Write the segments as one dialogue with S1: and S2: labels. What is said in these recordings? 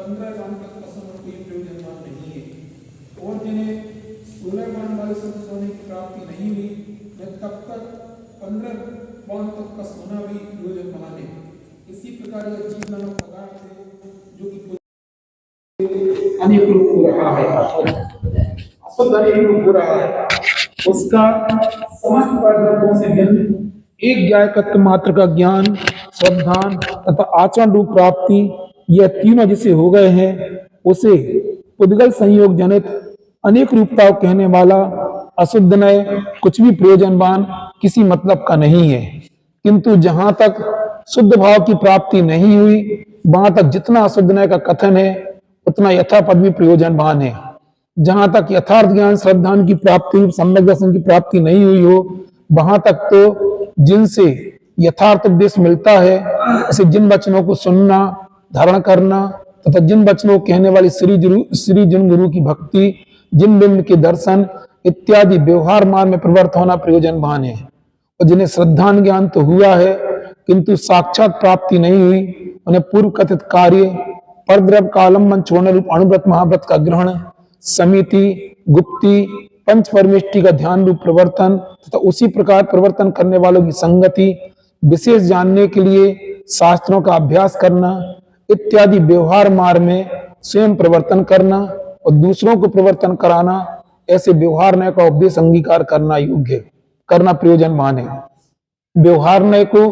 S1: 15 बाण तक का समय कोई प्रयोजनवान नहीं है। और जिन्हें 16 बाण वाले सोने की प्राप्ति नहीं हुई, वह तब तक 15 बाण तक का सोना भी प्रयोजनवान है। इसी प्रकार यह जीव नामक पदार्थ है जो कि अनेक रूप हो रहा है, अशुद्ध अनेक रूप हो रहा है, उसका समस्त पदार्थों से भिन्न एक ज्ञायकत्व मात्र का ज्ञान, श्रद्धान तथा आचरण रूप प्राप्ति, यह तीनों जिसे हो गए हैं, उसे उद्गल संयोग जनित अनेक रूपता कहने वाला अशुद्ध नय कुछ भी प्रयोजनवान किसी मतलब का नहीं है। किंतु जहां तक शुद्ध भाव की प्राप्ति नहीं हुई, वहां तक जितना अशुद्ध नय का कथन है उतना यथापद भी प्रयोजनवान है। जहां तक यथार्थ ज्ञान श्रद्धान की प्राप्ति, सम्यक दर्शन की प्राप्ति नहीं हुई हो, वहां तक तो जिनसे यथार्थ उपदेश मिलता है, ऐसे जिन वचनों को सुनना, धारण करना तथा जिन वचनों को कहने वाली श्री जिन गुरु की भक्ति, जिन बिंब के दर्शन इत्यादि व्यवहार मार्ग में प्रवृत्त होना प्रयोजनवान है। और जिन्हें श्रद्धान ज्ञान तो हुआ है किंतु साक्षात प्राप्ति नहीं हुई, उन्हें पूर्व कथित कार्य, परद्रव कालंबन छोड़ने रूप अणुव्रत महाव्रत का ग्रहण, समिति, गुप्ती, पंच परमेष्टि का ध्यान रूप प्रवर्तन तथा उसी प्रकार प्रवर्तन करने वालों की संगति, विशेष जानने के लिए शास्त्रों का अभ्यास करना इत्यादि व्यवहार मार्ग में स्वयं प्रवर्तन करना और दूसरों को प्रवर्तन कराना, ऐसे व्यवहार नय का उपदेश अंगीकार करना योग्य, करना प्रयोजनवान है। व्यवहार नय को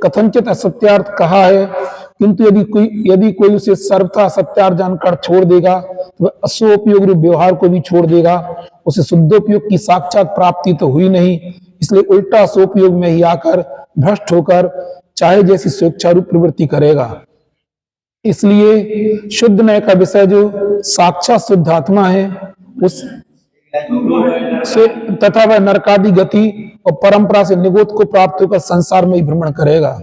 S1: कथनचित असत्यार्थ कहा है, किंतु यदि कोई उसे सर्वथा सत्यार्थ जानकर छोड़ देगा तो वह असोपयोग रूप व्यवहार को भी छोड़ देगा। उसे शुद्धोपयोग की साक्षात प्राप्ति तो हुई नहीं, इसलिए उल्टा असोपयोग में ही आकर भ्रष्ट होकर चाहे जैसी स्वेच्छारूप प्रवृत्ति करेगा। इसलिए शुद्ध नय का विषय जो साक्षात शुद्ध आत्मा है उस से तथा वह नरकादि गति और परंपरा से निगोत को प्राप्त होकर संसार में ही भ्रमण करेगा।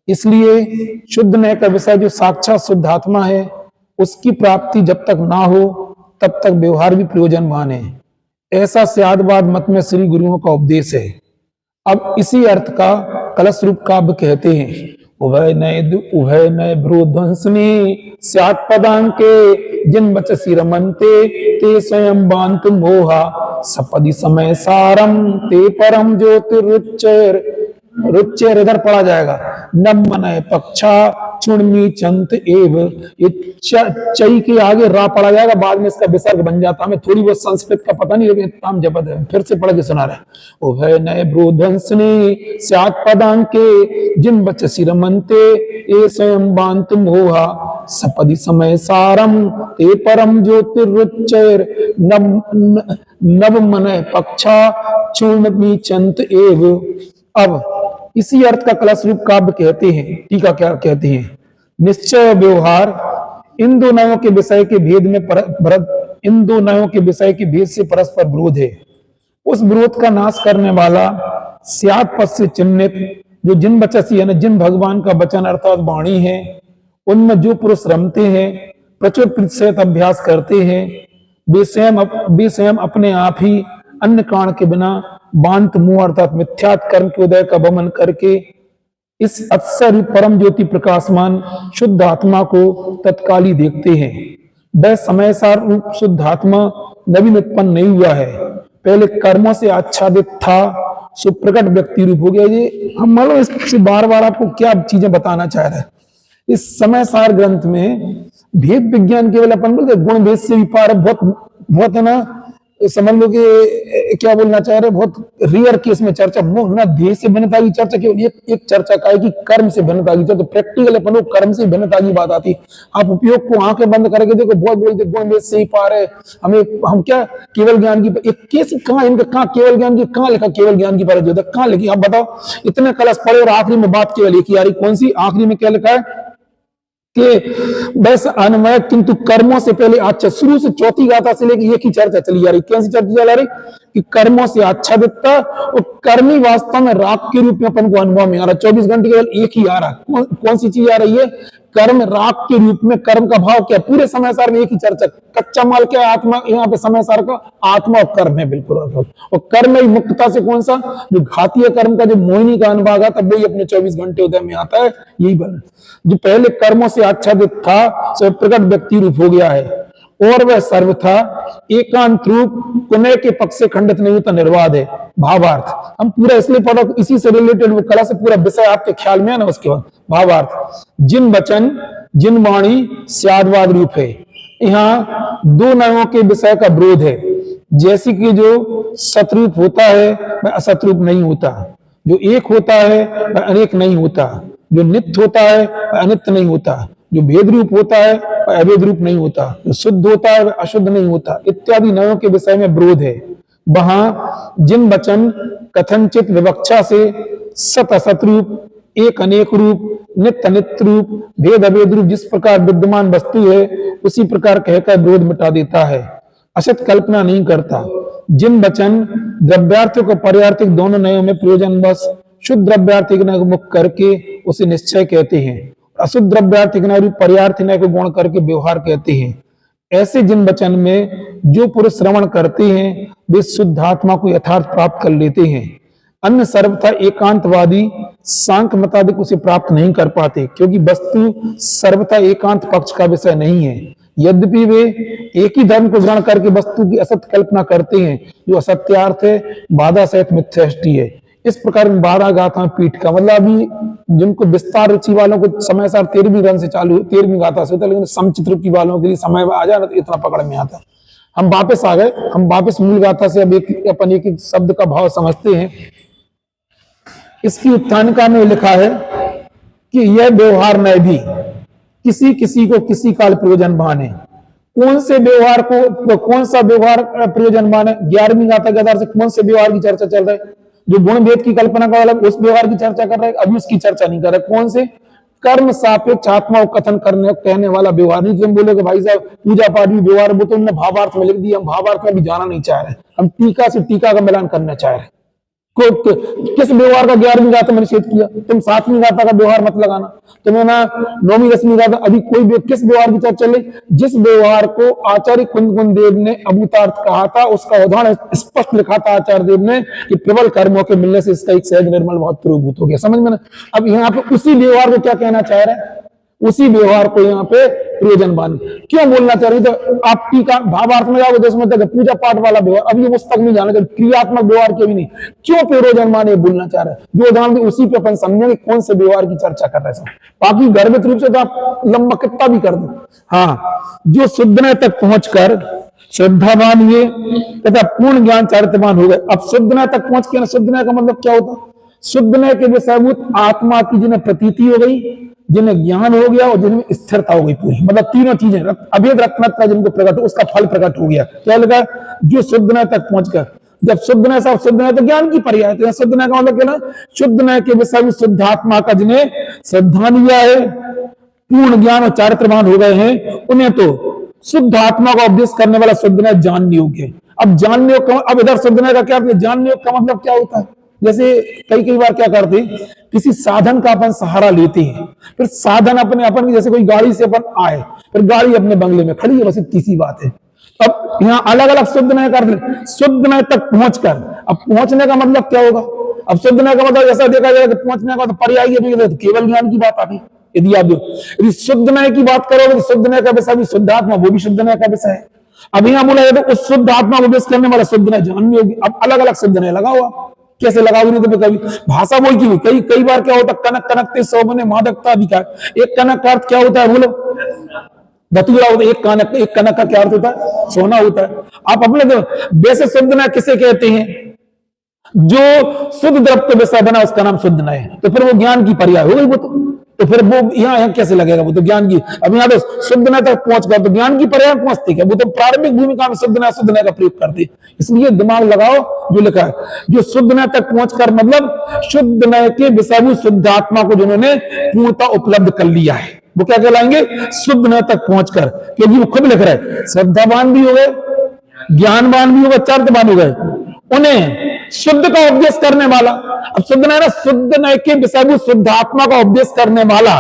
S1: इसलिए शुद्ध नय का विषय जो साक्षात शुद्ध आत्मा है, उसकी प्राप्ति जब तक ना हो तब तक व्यवहार भी प्रयोजनवान है। ऐसा स्यादवाद मत में श्री गुरुओं का उपदेश है। अब इसी अर्थ का कलश रूप काव्य कहते हैं। उभय नय भ्रूध्वंसनी स्यात् पदांके जिन वचसि रमन्ते ते स्वयं बांत मोहा सपदि समय सारम ते परम ज्योतिरुच्चैर, रुच्चैर इधर पढ़ा जाएगा, नम मनय पक्षा चुणमी चंत एव, ये चई के आगे रा पढ़ा जाएगा, बाद में इसका विसर्ग बन जाता। हमें थोड़ी बहुत संस्कृत का पता नहीं, लेकिन इतना जबद है, फिर से पढ़ के सुना रहे। उभय नय भ्रूध्वंसनी स्यात् पदांके जिन वचसि रमन्ते ये स्वयं बांत मोहा सपदि समय सारम ते परम ज्योतिरुच्चैर नव मनय पक्षा चूर्णमी चंत एव। अब इसी अर्थ का कलश रूप काव्य कहते हैं। टीका क्या कहते हैं? निश्चय व्यवहार इन दो नयों के विषय के भेद में इन दो नयों के विषय के भेद से परस्पर विरोध है। उस विरोध का नाश करने वाला स्यात् पद से चिन्हित जो जिन वचसी यानी जिन भगवान का वचन अर्थात वाणी है, उनमें जो पुरुष रमते हैं, प्रचुर प्रतिशत अभ्यास करते हैं, वे स्वयं अपने आप ही अन्य कारण के बिना बांत मुंह अर्थात मिथ्यात कर्म के उदय का वमन करके इस अत्सर परम ज्योति प्रकाशमान शुद्ध आत्मा को तत्काल ही देखते हैं। वह समय सार रूप शुद्ध आत्मा नवीन उत्पन्न नहीं हुआ है, पहले कर्मों से आच्छादित था, सुप्रकट व्यक्ति रूप हो गया। ये हम मानो इससे बार बार आपको क्या चीजें बताना चाह रहे हैं। इस समय सार ग्रंथ में भेद विज्ञान केवल अपन बोलते गुण भेद से भी पार, बहुत है ना, समझ लो कि क्या बोलना चाह रहे, बहुत रियर केस में चर्चा, ना देह से भिन्नता की चर्चा, केवल एक चर्चा का है कि कर्म से भिन्नता की चर्चा। प्रैक्टिकल अपन लोग कर्म से भिन्नता की बात आती। आप उपयोग को आंखें बंद करके देखो, बहुत बोलते गुण भेद से ही पार है, हम क्या केवल ज्ञान की एक केस कहाँ, इनका कहाँ केवल ज्ञान की कहाँ लिखा, केवल ज्ञान की परत जो कहाँ लिखी, आप बताओ। इतने कलश पड़े और आखिरी में बात केवल एक ही आ रही, कौन सी? आखिरी में क्या लिखा है कि बस अन्वय किंतु कर्मों से पहले। अच्छा, शुरू से चौथी गाथा से लेकर एक ही चर्चा चली जा रही। कैसी चर्चा चला रही? कि कर्मों से आच्छादित था, और कर्मी वास्तव में राग के रूप में अपन को अनुभव में आ रहा है। 24 घंटे केवल एक ही आ रहा है। कौन सी चीज आ रही है? कर्म राग के रूप में। कर्म का भाव क्या? पूरे समय सार में एक ही चर्चा। कच्चा माल क्या है? आत्मा। यहाँ पे समय सार का आत्मा और कर्म है बिल्कुल। और कर्म ही मुक्तता से कौन सा? जो घातीय कर्म का जो मोहिनी का अनुभाग आता, वही अपने 24 घंटे उदय में आता है। यही बल जो पहले कर्मों से आच्छादित था, सो प्रकट व्यक्ति रूप हो गया है, और वह सर्वथा एकांत रूप पुनः के पक्ष से खंडित नहीं होता, निर्वाद है। भावार्थ हम पूरा इसलिए पढ़ो, इसी से रिलेटेड वो कला से पूरा विषय आपके ख्याल में है ना। उसके बाद भावार्थ, जिन वचन जिन वाणी स्यादवाद रूप है। यहाँ दो नयों के विषय का विरोध है। जैसे कि जो सतरूप होता है वह असतरूप नहीं होता, जो एक होता है वह अनेक नहीं होता, जो नित्य होता है वह अनित्य नहीं होता, जो भेद रूप होता है वह अभेद रूप नहीं होता, जो शुद्ध होता है वह अशुद्ध नहीं होता, इत्यादि नयों के विषय में विरोध है। वहां जिन वचन कथनचित विवक्षा से सत असत रूप, एक अनेक रूप, नित्य अनित्य रूप, भेद अभेद रूप जिस प्रकार विद्यमान वस्तु है उसी प्रकार कहकर विरोध मिटा देता है, असत कल्पना नहीं करता। जिन वचन द्रव्यार्थिक और पर्यार्थिक दोनों नयों में प्रयोजन बस शुद्ध द्रव्यार्थिक नय को मुक्त करके उसे निश्चय कहते हैं, अशुद्ध द्रव्यार्थिक नय पर्यार्थी नय को गुण करके व्यवहार कहते हैं। ऐसे जिन वचन में जो पुरुष श्रवण करते हैं वे शुद्ध आत्मा को यथार्थ प्राप्त कर लेते हैं। अन्य सर्वथा एकांतवादी सांख्य मतादिक उसे प्राप्त नहीं कर पाते, क्योंकि वस्तु सर्वथा एकांत पक्ष का विषय नहीं है। यद्यपि वे एक ही धर्म को ग्रहण करके वस्तु की असत कल्पना करते हैं, जो असत्यार्थ है, बाधा सहित मिथ्याष्टि है। इस प्रकार बारह गाथा पीठ का मतलब अभी जिनको विस्तार रुचि वालों को समय सार 13वीं रन से चालू 13वीं गाथा से होता है, लेकिन समचित्र रुचि वालों के लिए समय आ जाए ना तो इतना पकड़ में आता। हम वापस आ गए, हम वापस मूल गाथा से अब अपन एक शब्द का भाव समझते हैं। इसकी उत्थानिका में लिखा है कि यह व्यवहार में भी किसी किसी को किसी काल प्रयोजन माने। कौन से व्यवहार को कौन सा व्यवहार प्रयोजन माने? 11वीं गाथा के आधार से कौन से व्यवहार की चर्चा चल रही है? जो गुण भेद की कल्पना का वाला उस व्यवहार की चर्चा कर रहे हैं, अभी उसकी चर्चा नहीं कर रहे। कौन से? कर्म सापेक्ष आत्मा को कथन करने कहने वाला व्यवहार। नहीं तुम बोलोगे भाई साहब पूजा पाठ भी व्यवहार, वो तो हमने भावार्थ में लिख दिया, हम भावार्थ में भी जाना नहीं चाह रहे, हम टीका से टीका का मिलान करना चाह रहे। किस व्यवहार का 11वीं गाथा में निषेध किया? तुम 7वीं गाथा का व्यवहार मत लगाना, तुम्हें ना 9वीं 10वीं गाथा। अभी कोई किस व्यवहार की चर्चा चल रही? जिस व्यवहार को आचार्य कुंद देव ने अभूतार्थ कहा था, उसका उदाहरण स्पष्ट लिखा था आचार्य देव ने कि प्रबल कर्मों के मिलने से इसका एक सहज निर्मल बहुत प्रभुभूत हो गया। समझ में ना? अब यहाँ पे उसी व्यवहार को क्या कहना चाह रहे हैं? उसी व्यवहार को यहाँ पे प्रयोजन मान क्यों बोलना चाह रही? तो आप टीका भावार्थ में जाओगे तो उसमें तक पूजा पाठ वाला व्यवहार, अब ये पुस्तक नहीं जाना चाहिए, क्रियात्मक व्यवहार के भी नहीं। क्यों प्रयोजन माने बोलना चाह रहे हैं? जो उदाहरण उसी पे अपन समझेंगे कौन से व्यवहार की चर्चा कर रहे हैं। बाकी गर्भित रूप से तो आप लंबा कितना भी कर दो। हाँ, जो शुद्धनय तक पहुंचकर श्रद्धावान ये तथा पूर्ण ज्ञान चारित्रवान हो गए। अब शुद्धनय तक पहुंच के, शुद्धनय का मतलब क्या होता? शुद्धनय के विषयभूत आत्मा की जिन्हें प्रतीति हो गई, जिन्हें ज्ञान हो गया और जिनमें स्थिरता हो गई पूरी, मतलब तीनों चीजें अभेद रत्नता जिनको प्रकट हो, उसका फल प्रकट हो गया। क्या लगा? जो शुद्धनय तक पहुंचकर, जब शुद्धनय साहब शुद्धनय तो ज्ञान की पर्याय है। शुद्धनय का मतलब क्या? शुद्धनय के विषय शुद्ध आत्मा का जिन्हें श्रद्धा लिया है, पूर्ण ज्ञान और चारित्रवान हो गए हैं, उन्हें तो शुद्ध आत्मा का उपदेश करने वाला शुद्धनय जानने योग्य। अब जानने योग्य, अब इधर शुद्धनय का क्या? जानने योग्य का मतलब क्या होता है? जैसे कई बार क्या करते, किसी साधन का अपन सहारा लेते हैं, फिर साधन अपन जैसे कोई गाड़ी से अपन आए, फिर गाड़ी अपने बंगले में खड़ी है, बस इतनी सी बात है। अब यहाँ अलग अलग शुद्धनय कर, शुद्धनय तक पहुंचकर, अब पहुंचने का मतलब क्या होगा? अब शुद्धनय का मतलब ऐसा देखा जाए कि पहुंचने का तो पर्याय तो केवल ज्ञान की बात आती। यदि शुद्धनय की बात करोगे तो शुद्धनय का विषय भी शुद्धात्मा, वो भी शुद्धनय का विषय है। अब यहाँ बोला जाए तो उस शुद्ध आत्मा को उपदेश करने वाला शुद्धनय जाननी होगी। अब अलग अलग शुद्धनय लगा हुआ, कैसे लगाओगे? नहीं तो कभी भाषा बोल की कई बार क्या होता? कनक कनकते सौमने मादकता अधिकार। एक कनक का अर्थ क्या होता है? बोलो, धतूरा होता है। एक कनक का क्या अर्थ होता है? सोना होता है। आप अपने वैसे शुद्धनय किसे कहते हैं? जो शुद्ध द्रव्य का विषय बना उसका नाम शुद्धनय है। तो फिर वो ज्ञान की पर्याय हो गई। वो तो फिर वो यहाँ कैसे लगेगा? वो तो ज्ञान की, अब यहाँ तो शुद्धनय तक पहुंच गया तो ज्ञान की पर्याय पहुंचती है। वो तो प्रारंभिक भूमिका में शुद्धनय का प्रयोग करते। इसलिए दिमाग लगाओ जो लिखा है, जो शुद्धनय तक पहुंचकर मतलब शुद्धनय के विषय शुद्ध आत्मा को जिन्होंने पूर्णता उपलब्ध कर लिया है, वो क्या कहलाएंगे? शुद्धनय तक पहुंचकर। क्योंकि वो खुद लिख रहे हैं श्रद्धावान भी हो गए, ज्ञानवान भी हो गए, चारित्रवान हो गए, उन्हें शुद्ध का उपदेश करने वाला। अब शुद्ध नय ना, शुद्ध नय के विषयभूत शुद्धात्मा का उपदेश करने वाला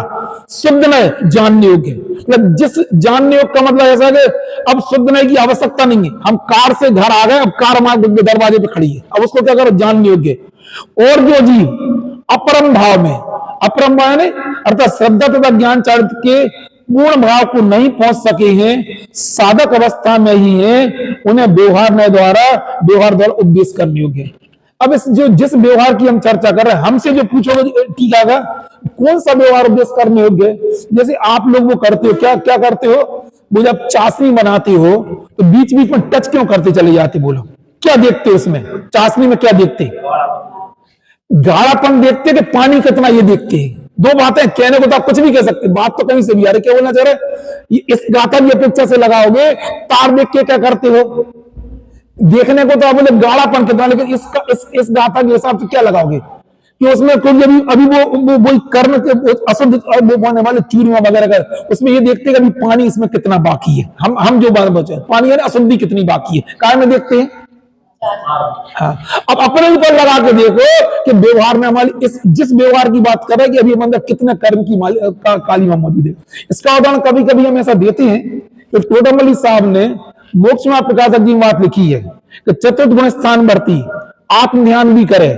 S1: शुद्ध नय जानने योग्य। मतलब जिस जानने योग्य का मतलब ऐसा कि अब शुद्ध नय की आवश्यकता नहीं है, हम कार से घर आ गए, अब कार हमारे दरवाजे पे खड़ी है, अब उसको क्या करो, जानने योग्य। और जो जीव अपरम भाव में, अपरम भाव ने अर्थात श्रद्धा तथा ज्ञान चारित्र के पूर्ण भाव को नहीं पहुंच सके हैं, साधक अवस्था में ही हैं, उन्हें व्यवहार द्वारा उपदेश करने योग्य। अब जिस व्यवहार की हम चर्चा कर रहे हैं, हमसे जो पूछोगे ठीक है, कौन सा व्यवहार उपदेश करने योग्य? जैसे आप लोग वो करते हो, क्या क्या करते हो, वो जब चाशनी बनाते हो तो बीच बीच में टच क्यों करते चले जाते? बोलो क्या देखते हो उसमें? चाशनी में क्या देखते? गाढ़ापन देखते कि पानी कितना, ये देखते हैं। दो बातें कहने को तो आप कुछ भी कह सकते, बात तो कहीं से भी आ रही। क्या बोलना चाह रहे? इस गाथा की अपेक्षा से लगाओगे, तार देख के क्या करते हो? देखने को तो आप बोले गाढ़ापन कितना, लेकिन इस गाथा के हिसाब से क्या लगाओगे कि उसमें कोई अभी वो कर्म के अशुद्ध वो होने वाले चूरमा वगैरह का, उसमें ये देखते हैं कि अभी पानी इसमें कितना बाकी है। हम जो बात बचे पानी है ना, अशुद्धि कितनी बाकी है, काय में देखते हैं। हाँ, अब अपने ऊपर लगा के देखो कि व्यवहार में हमारी जिस व्यवहार की बात कर रहे हैं कि अभी हम अंदर कितने कर्म की कालिमा मौजूद है। इसका उदाहरण कभी कभी हम ऐसा देते हैं कि टोडरमल साहब ने मोक्ष में प्रकाशक जी बात लिखी है कि चतुर्थ गुण स्थान वर्ती आत्म ध्यान भी करे,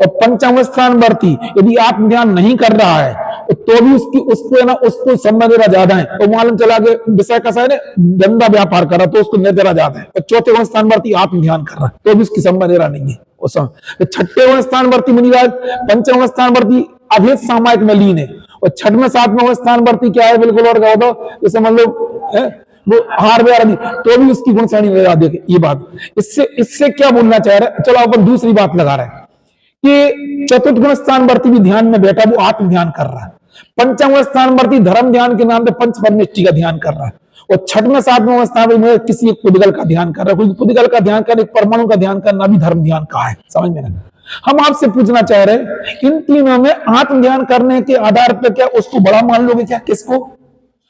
S1: और पंचम स्थान वर्ती यदि आत्म ध्यान नहीं कर रहा है तो भी उसको संबंध ज्यादा है। तो मालूम चला के विषय कैसा है, धंधा व्यापार कर रहा तो उसको नजरा ज्यादा है। और चौथे गुण स्थान वर्ती आत्म ध्यान कर रहा है तो भी उसकी संबंध नहीं है। उस छठे गुण स्थान वर्ती मुनिराज, पंचम गुण स्थान वर्ती अभेद सामायिक में लीन है, और छठवें सातवें गुण स्थान वर्ती क्या है बिल्कुल और कहो तो समझ लो वो हार्डवेयर आदि, तो भी उसकी गुण श्रेणी लगा देखे। ये बात इससे क्या बोलना चाह रहा है? चलो अपन दूसरी बात लगा रहे हैं कि चतुर्थ गुण स्थान वर्ती भी ध्यान में बैठा, वो आत्म ध्यान कर रहा है। पंचम गुण स्थान वर्ती धर्म ध्यान के नाम पे पंच परमेष्टि का ध्यान कर रहा है, और छठवें सातवें स्थान में किसी एक पुद्गल का ध्यान कर रहा है। क्योंकि पुद्गल का ध्यान करना, एक परमाणु का ध्यान करना भी धर्म ध्यान का है। समझ में ना? हम आपसे पूछना चाह रहे हैं इन तीनों में आत्म ध्यान करने के आधार पर क्या उसको बड़ा मान लोगे क्या? किसको?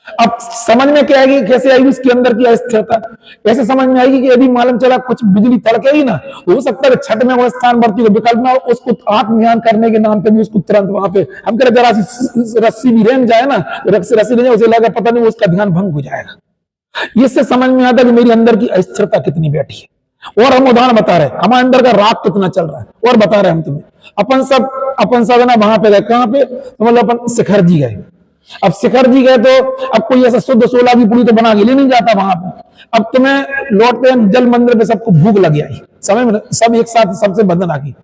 S1: अब समझ में क्या आएगी, कैसे आएगी उसके अंदर की अस्थिरता? ऐसे समझ में आएगी कि यदि मालूम चला कुछ बिजली तड़केगी ना, तो हो सकता है छठवें वो स्थान वर्ती को विकल्प में उसको आत्म ध्यान करने के नाम पे भी उसको तुरंत वहां पे हम कह जरा सी रस्सी भी रेंग जाए ना, रस्सी रेंग जाए, उसे लगा पता नहीं उसका ध्यान भंग हो जाएगा। इससे समझ में आता है कि मेरी अंदर की अस्थिरता कितनी बैठी है। और हम उदाहरण बता रहे हैं हमारे अंदर का राग कितना चल रहा है, और बता रहे हैं हम तुम्हें। अपन सब ना वहां पे गए, कहां पे? तो मतलब अपन शिखर जी गए। अब शिखर जी गए तो अब कोई ऐसा शुद्ध सोला की पूरी तो बना के ले नहीं जाता वहां पर। अब तुम्हें लौटते हैं जल मंदिर पे, सबको भूख लग आई, समझ में? सब एक साथ सबसे बंधन की।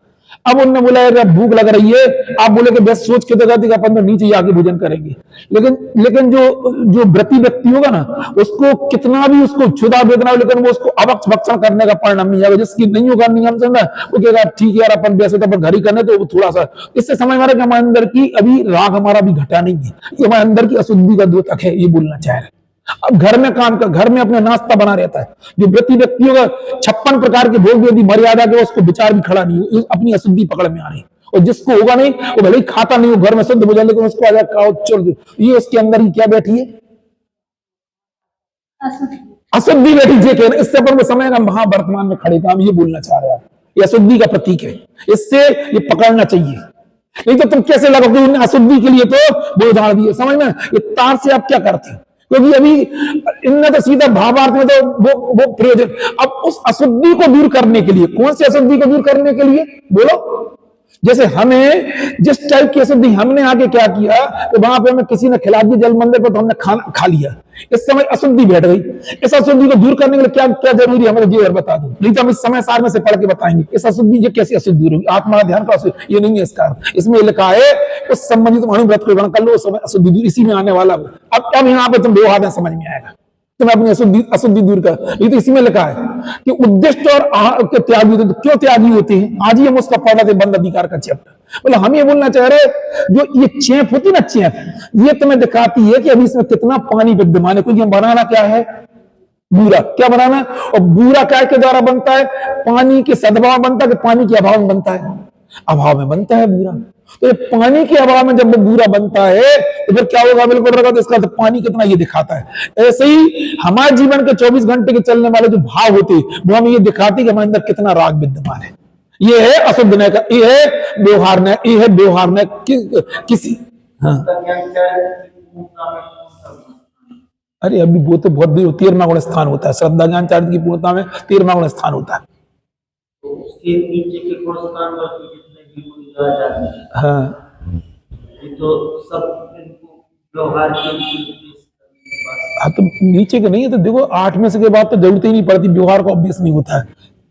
S1: अब उनने बोला भूख लग रही है, आप बोले कि बस सोच के तो जाती अपन तो नीचे जाके भोजन करेंगे। लेकिन जो व्रती व्यक्ति होगा ना, उसको कितना भी उसको क्षुधा वेदना, लेकिन वो उसको अवक्ष भक्षण करने का परिणाम नहीं आएगा। जिसकी नहीं होगा नियम से ना, वो कहेगा ठीक है यार अपन वैसे तो अपन घर ही करने, तो थोड़ा सा इससे समझ में आ रहा है कि हमारे अंदर की अभी राग हमारा भी घटा नहीं है, ये हमारे अंदर की अशुद्धि का द्योतक है, ये बोलना चाह रहे हैं। अब घर में काम कर, घर में अपना नाश्ता बना रहता है। जो व्रती व्यक्ति होगा 56 प्रकार के भोग यदि मर्यादा के उसको विचार भी खड़ा नहीं हो, अपनी अशुद्धि पकड़ में आ रही। और जिसको होगा नहीं वो भले ही खाता नहीं हो, घर में शुद्ध भोजन, लेकिन उसको आजा खाओ चल दो, ये उसके अंदर ही क्या बैठी है? अशुद्धि बैठी जे कहना। इससे अपन समय का महावर्तमान में खड़े काम ये बोलना चाह रहे हैं, ये अशुद्धि का प्रतीक है, इससे ये पकड़ना चाहिए। नहीं तो तुम कैसे लगोगे अशुद्धि के लिए तो वो उदाहरण दिए, समझ में? ये तार से आप क्या करते हैं? क्योंकि अभी इनने तो सीधा भावार्थ में तो वो प्रयोजन। अब उस अशुद्धि को दूर करने के लिए, कौन सी अशुद्धि को दूर करने के लिए बोलो? जैसे हमें जिस टाइप की अशुद्धि, हमने आगे क्या किया तो वहां पे हमें किसी ने खिला दिया जल मंदिर पर, तो हमने खाना खा लिया, इस समय अशुद्धि बैठ गई। इस अशुद्धि को दूर करने के लिए क्या क्या जरूरी है, हमें ये बता दो, नहीं तो हम इस समय सार में से पढ़ के बताएंगे इस अशुद्धि ये कैसी अशुद्धि दूर होगी। आत्मा ध्यान का ये नहीं है इसका अर्थ। इसमें लिखा है उस संबंधित अनुव्रत को कर लो, उस समय अशुद्धि दूर इसी में आने वाला। अब यहाँ पे तुम व्यवहार में समझ में आएगा, तुम्हें अपनी अशुद्धि दूर कर। ये तो इसी में लिखा है कि उद्दिष्ट और आहार के त्यागी होते, तो क्यों त्यागी होते हैं? आज ही हम उसका पढ़ा थे बंद अधिकार का चैप्टर। मतलब हम ये बोलना चाह रहे हैं जो ये चैप होती ना, चैप ये तुम्हें दिखाती है कि अभी इसमें कितना पानी विद्यमान है। क्योंकि हम बनाना क्या है? बूरा। क्या बनाना? और बूरा क्या के द्वारा बनता है? पानी के सद्भाव बनता है कि पानी के अभाव में बनता है? अभाव में बनता है बूरा। तो ये पानी के अभाव में जब वो बूरा बनता है तो फिर क्या होगा? बिल्कुल रखा, तो इसका तो पानी कितना ये दिखाता है। ऐसे ही हमारे जीवन के 24 घंटे के चलने वाले जो भाव होते हैं वो हमें ये दिखाते हैं कि हमारे अंदर कितना राग विद्यमान है। ये है अशुद्ध नय का, ये है व्यवहार नय, ये है व्यवहार नय किसी। हाँ अरे अभी वो तो बहुत 13वां गुण स्थान होता है, श्रद्धा ज्ञान चारित्र की पूर्णता में 13वां गुण स्थान होता है।
S2: तो उसके नीचे के गुण स्थान पर जितने भी गुण जाते हैं,
S1: हाँ
S2: ये तो सब व्यवहार के
S1: हाँ तो नीचे के नहीं है तो देखो 8 में से के बाद तो जरूरत ही नहीं पड़ती, व्यवहार का अभ्यास नहीं होता है।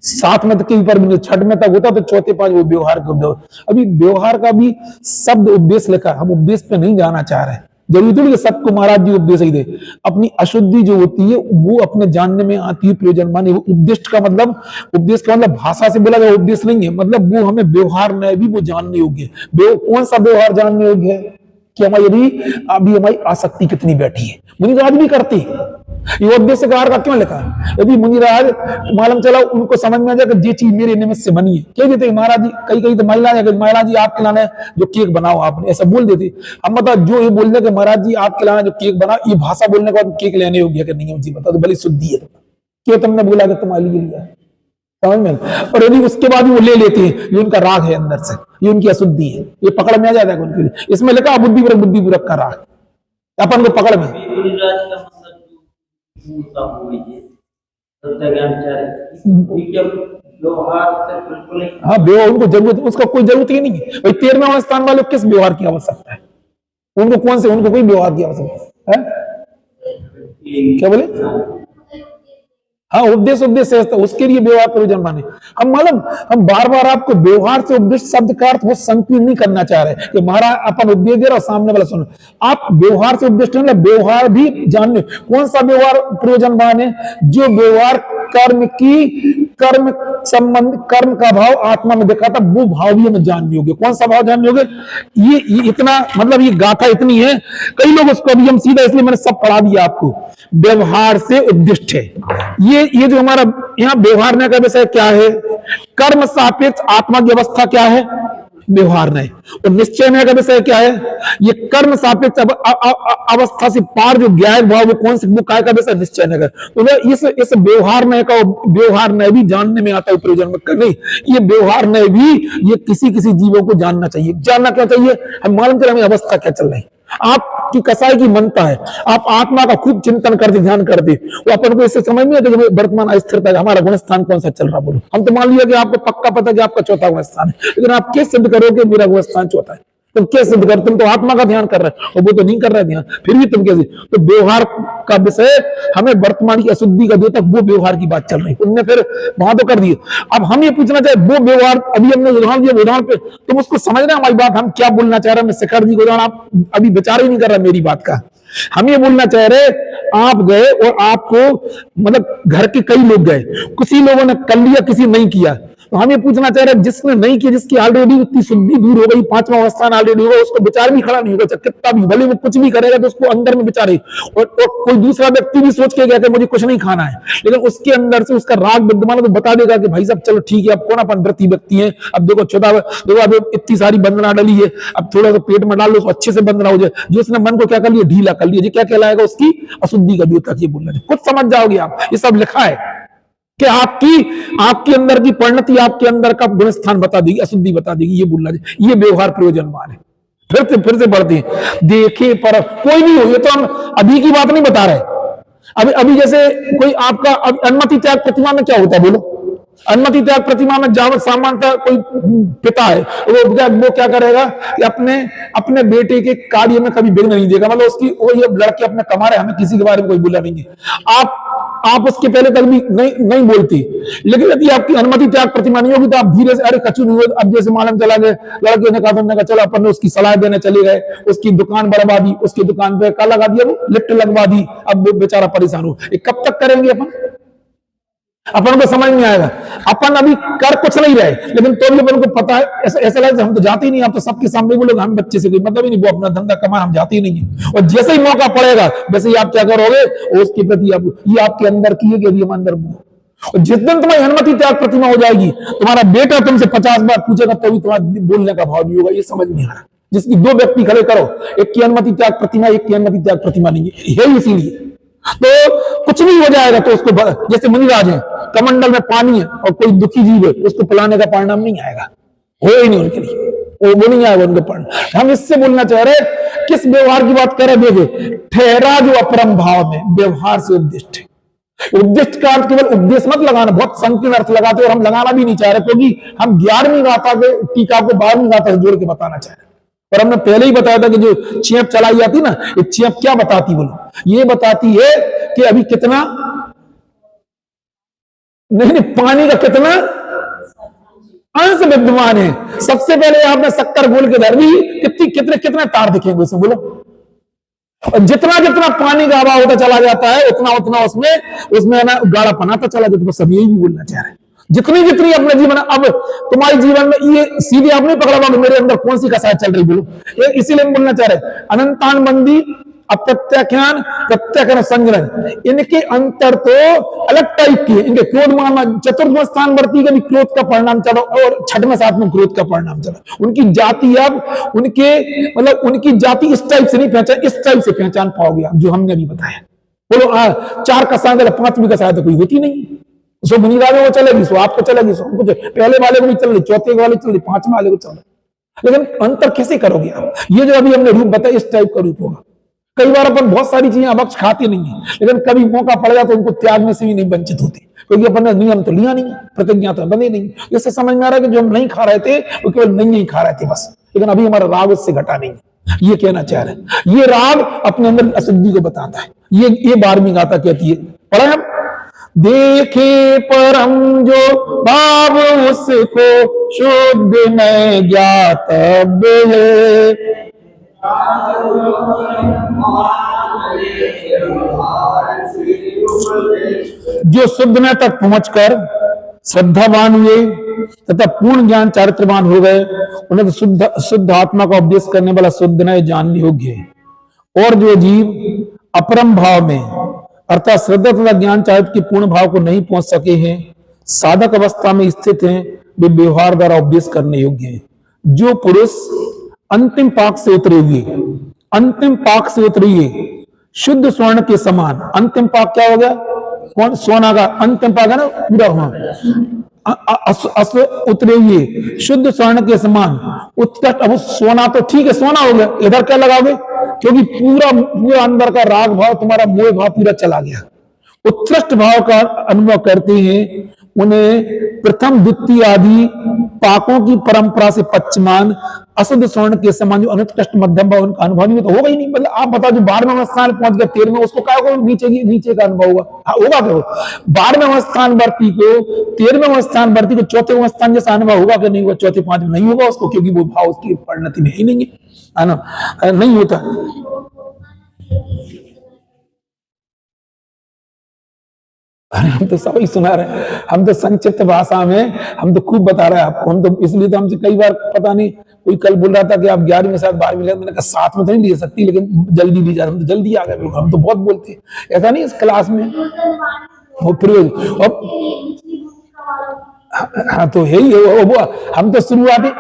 S1: 7 में तक के ऊपर भी 6 में तक होता तो चौथे 5 वो व्यवहार का, अभी व्यवहार का भी शब्द उपदेश लिखा, हम उपदेश पे नहीं जाना चाह रहे। जरूरी थोड़ी सबको महाराज जी उपदेश ही दे, अपनी अशुद्धि जो होती है वो अपने जानने में आती है प्रयोजन माने। वो उपदेश का मतलब, उपदेश का मतलब भाषा से बोला गया उपदेश नहीं है, मतलब वो हमें व्यवहार में भी वो जानने योग्य है। कौन सा व्यवहार जानने योग्य है कि हमारी आसक्ति कितनी बैठी है। मुनिराज भी करती, ये उद्देश्यकार का क्यों लिखा? यदि मुनिराज मालूम चला उनको समझ में आ जाए कि ये चीज मेरे निमित्त से बनी है, कह देते महाराज जी, कई तो महाराज जी आपके लाने जो केक बनाओ आपने, ऐसा बोल देते। हम बता जो ये बोल दे कि महाराज जी आपके लाने जो केक बनाओ, ये भाषा बोलने के बाद केक लेने योग्य कि नहीं है? बता तो भली शुद्धि है, क्यों तुमने बोला कि तुम्हारे लिए लिया? समझ में? और यदि उसके बाद वो ले लेते हैं, ये उनका राग है अंदर से, ये उनकी अशुद्धि है, ये पकड़ में आ जाता है उनके लिए। इसमें लिखा बुद्धिपूर्वक का राग, अपन को पकड़ में। हाँ व्यवहार उनको जरूरत, उसका कोई जरूरत ही नहीं है। भाई 13वां स्थान वाले किस व्यवहार की आवश्यकता है? उनको कौन से, उनको कोई व्यवहार की आवश्यकता है? क्या बोले? हाँ उपदेश से उसके लिए व्यवहार प्रयोजन माने। हम मालूम, हम बार बार आपको व्यवहार से उपदेश शब्द का अर्थ वो संकीर्ण नहीं करना चाह रहे कि महाराज अपन उपदेश दे रहा और सामने वाला सुनो। आप व्यवहार से उपदेश मतलब व्यवहार भी जानने, कौन सा व्यवहार प्रयोजन माने? जो व्यवहार कर्म संबंध, कर्म का भाव आत्मा में देखा था, वो भाव भी हमें जानने होंगे। कौन सा भाव जानने होंगे? ये इतना मतलब ये गाथा इतनी है, कई लोग उसको अभी हम सीधा, इसलिए मैंने सब पढ़ा दिया आपको। व्यवहार से उद्दिष्ट है ये जो हमारा यहाँ व्यवहार न का विषय क्या है? कर्म सापेक्ष आत्मा की अवस्था क्या है? व्यवहार नहीं। और निश्चय में का विषय क्या है? ये कर्म सापेक्ष अवस्था से पार जो ज्ञान भाव, वो कौन से, वो काय का विषय? निश्चय नगर। तो इस व्यवहार न का, व्यवहार न भी जानने में आता है प्रयोजन में नहीं। ये व्यवहार न भी ये किसी जीवों को जानना चाहिए। जानना क्या चाहिए? हम मालूम करें हमें अवस्था क्या चल रही। आपकी कसाई की मनता है, आप आत्मा का खूब चिंतन करते, ध्यान करते, वो अपन को इससे समझ नहीं आता कि वर्तमान अस्थिरता है, हमारा गुण स्थान कौन सा चल रहा। बोलो हम तो मान लिया कि आपको पक्का पता कि आपका चौथा गुण स्थान है, लेकिन आप कैसे सिद्ध करोगे मेरा गुण स्थान चौथा है? तुम कैसे सिद्ध कर? तुम तो आत्मा का ध्यान कर रहे हो और वो तो नहीं कर रहे ध्यान, फिर भी तुम कैसे? तो व्यवहार का विषय हमें वर्तमान की अशुद्धि का जो तक वो व्यवहार की बात चल रही, उनने फिर वहां तो कर दिए। अब हम ये पूछना चाहे वो व्यवहार, अभी हमने उदाहरण दिया, उदाहरण पे तुम उसको समझना हमारी बात, हम क्या बोलना चाह रहे हैं। मैं शिखर जी को उदाहरण, आप अभी विचार ही नहीं कर रहे मेरी बात का। हम ये बोलना चाह रहे, आप गए और आपको मतलब घर के कई लोग गए, किसी लोगों ने कर लिया, किसी नहीं किया, तो हम ये पूछना चाह रहे हैं जिसने नहीं किया, जिसकी ऑलरेडी उतनी शुद्धि दूर हो गई, 5वां स्थान ऑलरेडी होगा, उसको विचार भी खड़ा नहीं होगा, कितना भी भले वो कुछ भी करेगा तो उसको अंदर में विचार है। और कोई दूसरा व्यक्ति भी सोच के गया कि मुझे कुछ नहीं खाना है, लेकिन उसके अंदर से उसका राग विद्यमान है, तो बता देगा कि भाई साहब चलो ठीक है, अब कौन अपन व्रती व्यक्ति है, अब देखो देखो अब इतनी सारी बंधना डाली है, अब थोड़ा सा पेट में डाल लो तो अच्छे से बंधना हो जाए। जो उसने मन को क्या कर लिया, ढीला कर लिया, क्या कहलाएगा? उसकी अशुद्धि का द्योतक। ये बोलना है, कुछ समझ जाओगे आप, ये सब लिखा है कि आपकी अंदर की परिणति, आपके अंदर का गुण स्थान बता देगी, अशुद्धि बता देगी। ये बोलना है, ये व्यवहार प्रयोजन मान है। फिर से बढ़ते हैं, देखे पर कोई नहीं हो, ये तो हम अभी की बात नहीं बता रहे। अभी जैसे कोई आपका अनुमति त्याग प्रतिमा में क्या होता है? बोलो, अनुमति त्याग प्रतिमा में जावत सामान्यतः कोई पिता है, वो क्या करेगा कि अपने बेटे के कार्य में कभी विघ्न नहीं देगा, मतलब उसकी वो ये लड़के अपने कमा रहे, हमें किसी के बारे में कोई बोला नहीं है। आप उसके पहले तक भी नहीं बोलती, लेकिन यदि आपकी अनुमति त्याग प्रतिमा नहीं होगी तो आप धीरे से, अरे कचू नहीं हो, अब जैसे मालूम चला गए, लड़के ने कहा, तुमने कहा चलो अपन ने उसकी सलाह देने चले गए, उसकी दुकान बढ़वा दी, उसकी दुकान पे क्या लगा दिया, वो लिफ्ट लगवा दी, अब वो बेचारा परेशान हो। कब तक करेंगे अपन को समझ नहीं आएगा। अपन अभी कर कुछ नहीं रहे, लेकिन तो भी अपन को पता है, ऐसा लगे हम तो जाते ही नहीं, आप तो सबके सामने बोलोगे हम बच्चे से कोई मतलब ही नहीं, वो अपना धंधा कमा, हम जाते ही नहीं है। और जैसे ही मौका पड़ेगा वैसे ही आप क्या करोगे, उसके प्रति आप, ये आपके अंदर की है कि अभी हम अंदर और जिस दिन तुम्हारी अनुमति त्याग प्रतिमा हो जाएगी, तुम्हारा बेटा तुमसे 50 बार पूछेगा तो भी तुम्हारा बोलने का भाव नहीं होगा। ये समझ नहीं आ रहा। जिसकी 2 व्यक्ति खड़े करो, एक की अनुमति त्याग प्रतिमा, एक की अनुमति त्याग प्रतिमा नहीं है, इसीलिए तो कुछ नहीं हो जाएगा। तो उसको जैसे मुनिराज है, कमंडल में पानी है और कोई दुखी जीव है, उसको पिलाने का परिणाम नहीं आएगा, हो ही नहीं उनके लिए, वो नहीं आएगा उनके परिणाम। हम इससे बोलना चाह रहे किस व्यवहार की बात कर रहे, देखे ठहरा जो अपरम भाव में व्यवहार से उद्दिष्ट है। उद्दिष्ट का अर्थ केवल उपदेश मत लगाना, बहुत संकीर्ण अर्थ लगाते और हम लगाना भी नहीं चाह रहे, क्योंकि हम 11वीं गाथा के टीका को 12वीं गाथा से जोड़ के बताना चाह रहे। और हमने पहले ही बताया था कि जो चेप चलाई जाती ना, ये चेप क्या बताती बोलो, ये बताती है कि अभी कितना नहीं पानी का कितना अंश विद्यमान है। सबसे पहले आपने शक्कर घोल के धर दी, कितने कितने तार दिखेंगे उसमें बोलो, और जितना जितना पानी का अभाव होता चला जाता है उतना उतना उसमें ना गाढ़ा पनाता चला जाता है। तो सब यही भी बोलना चाह रहे हैं, जितनी जितनी अपने जीवन, अब तुम्हारे जीवन में ये सीधे आप नहीं पकड़ा कि मेरे अंदर कौन सी कसाय चल रही बोलो, इसीलिए हम बोलना चाह रहे अनंतान बंदी अप्रत्याख्यान प्रत्याख्यान संग्रह, इनके अंतर तो अलग टाइप की है। इनके क्रोध मानना, चतुर्थ स्थान वर्ती का भी क्रोध का परिणाम चला और छठवें साथ में क्रोध का परिणाम चला। उनकी जाति अब उनके मतलब उनकी जाति इस टाइप से नहीं पहचान, इस टाइप से पहचान पाओगे आप, जो हमने अभी बताया। बोलो 4 कसाय 5वीं कसाय तो कोई होती नहीं, सो बुनियाद में वो चलेगी, सो आपको चलेगी, सो हमको पहले वाले को भी चल रही, चौथे वाले चल रही, 5वें वाले को चल रही। लेकिन अंतर कैसे करोगे आप? ये जो अभी हमने रूप बताया इस टाइप का रूप होगा। कई बार अपन बहुत सारी चीजें अवक्ष खाते नहीं है, लेकिन कभी मौका पड़ जाए तो उनको त्यागने से भी नहीं वंचित होते, क्योंकि अपन ने नियम तो लिया नहीं, प्रतिज्ञा तो बने नहीं। इससे समझ में आ रहा है कि जो हम नहीं खा रहे थे वो केवल नहीं खा रहे थे बस, लेकिन अभी हमारा राग उससे घटा नहीं है, ये कहना चाह रहे हैं। ये राग अपने अंदर अशुद्धि को बताता है। ये 12वीं गाथा कहती है, पढ़े हम, देखे परम जो भाव उसको शुद्ध में ज्ञातव्य है। जो शुद्ध में तक पहुंचकर श्रद्धावान हुए तथा पूर्ण ज्ञान चारित्रवान हो गए, उन्हें तो शुद्ध आत्मा का उपदेश करने वाला शुद्ध नए जानने योग्य है। और जो जीव अपरम भाव में अर्थात श्रद्धा तथा ज्ञान चारित्र के पूर्ण भाव को नहीं पहुंच सके हैं, साधक अवस्था में स्थित हैं, वे व्यवहार द्वारा उपदेश करने योग्य हैं। जो पुरुष अंतिम पाक से उतरे हुए, अंतिम पाक से उतरे हुए शुद्ध स्वर्ण के समान, अंतिम पाक क्या हो गया, कौन सोना का अंतिम पाक है ना, पूरा हुआ उतरे हुए शुद्ध स्वर्ण के समान उत्कृष्ट। अब सोना तो ठीक है, सोना हो गया, इधर क्या लगाओगे, क्योंकि पूरा अंदर का राग भाव, तुम्हारा मोह भाव पूरा चला गया। उत्कृष्ट भाव का अनुभव करते हैं, उन्हें प्रथम द्वितीय आदि पाकों की परंपरा से पश्चिमान अशुद्ध स्वर्ण के समान जो अनुत्कृष्ट मध्यम भाव उनका अनुभव नहीं तो होगा ही नहीं। मतलब आप बताओ, जो 12वें स्थान पहुंच गया 13वें, उसको क्या होगा, नीचे का अनुभव होगा, होगा क्या? 12वें स्थान वर्ती को 13वें स्थान वर्ती को चौथे स्थान जैसा अनुभव होगा कि नहीं होगा? चौथे 5 में नहीं होगा उसको, क्योंकि वो भाव उसकी परिणति में ही नहीं है ना, नहीं होता। अरे हम तो सभी सुना रहे हैं, हम तो संक्षिप्त भाषा में हम तो खूब बता रहे हैं आपको। हम तो इसलिए तो हमसे कई बार पता नहीं, कोई कल बोल रहा था कि आप 11वीं में साथ 12वीं ले, मैंने कहा साथ में तो नहीं ले सकती, लेकिन जल्दी ली जा रही, हम तो जल्दी आ गए। हम तो बहुत बोलते हैं, ऐसा नहीं इस क्लास में वो प्रयोग। हाँ तो यही है वो, हम तो शुरुआती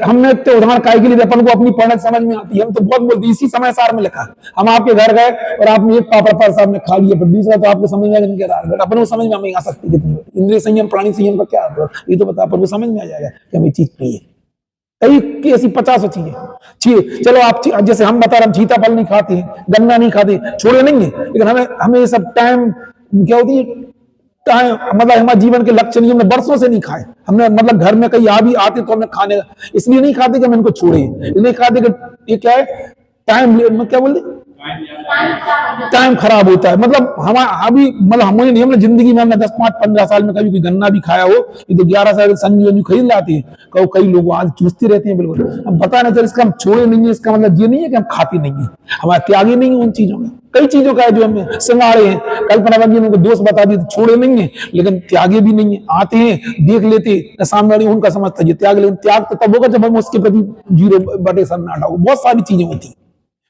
S1: हमने तो उदाहरण काय के लिए अपन को अपनी पढ़ने समझ में आती है, हम तो बहुत बोलते। इसी समय सार में लिखा, हम आपके घर गए और आपने एक पापड़ पर साहब ने खा लिया, पर दूसरा तो आपको समझ में आएगा, अपन को समझ में नहीं आ सकती कितनी। इंद्रिय संयम प्राणी संयम का क्या है ये तो बता, अपन को समझ में आ जाएगा कि हमें चीज पी है। कई ऐसी 50 चीजें। चलो आप जैसे हम बता रहे, हम चीता फल नहीं खाते हैं, गन्ना नहीं खाते, छोड़े नहीं है, लेकिन हमें ये सब टाइम क्या होती है, मतलब हमारे जीवन के लक्ष्य नहीं, हमने वर्षों से नहीं खाए। हमने मतलब घर में कहीं भी आते तो हमने खाने इसलिए नहीं खाते कि हम इनको छोड़े, नहीं खाते कि ये क्या है, टाइम क्या बोलते, टाइम खराब होता है। मतलब अभी मतलब हमने जिंदगी में हमने 10, 5, 15 साल में कभी कोई गन्ना भी खाया हो, ये तो 11 साल संजीवनी खरीद लाते हैं। कई लोग आज चूसते रहते हैं, बिल्कुल हम पता नहीं चल, इसका हम छोड़े नहीं है, इसका मतलब ये नहीं है कि हम खाते नहीं है, हमारे त्यागी नहीं है उन चीजों में। कई चीजों का है जो हमें सिंगाड़े हैं, कल्पना बन उनको दोस्त बता दी तो छोड़े नहीं है, लेकिन त्यागे भी नहीं है। आते हैं देख लेते सामने वाले, उनका समझता है त्याग, लेकिन त्याग तो तब होगा जब हम उसके प्रति 0 सन्नाटा हो। बहुत सारी चीजें होती।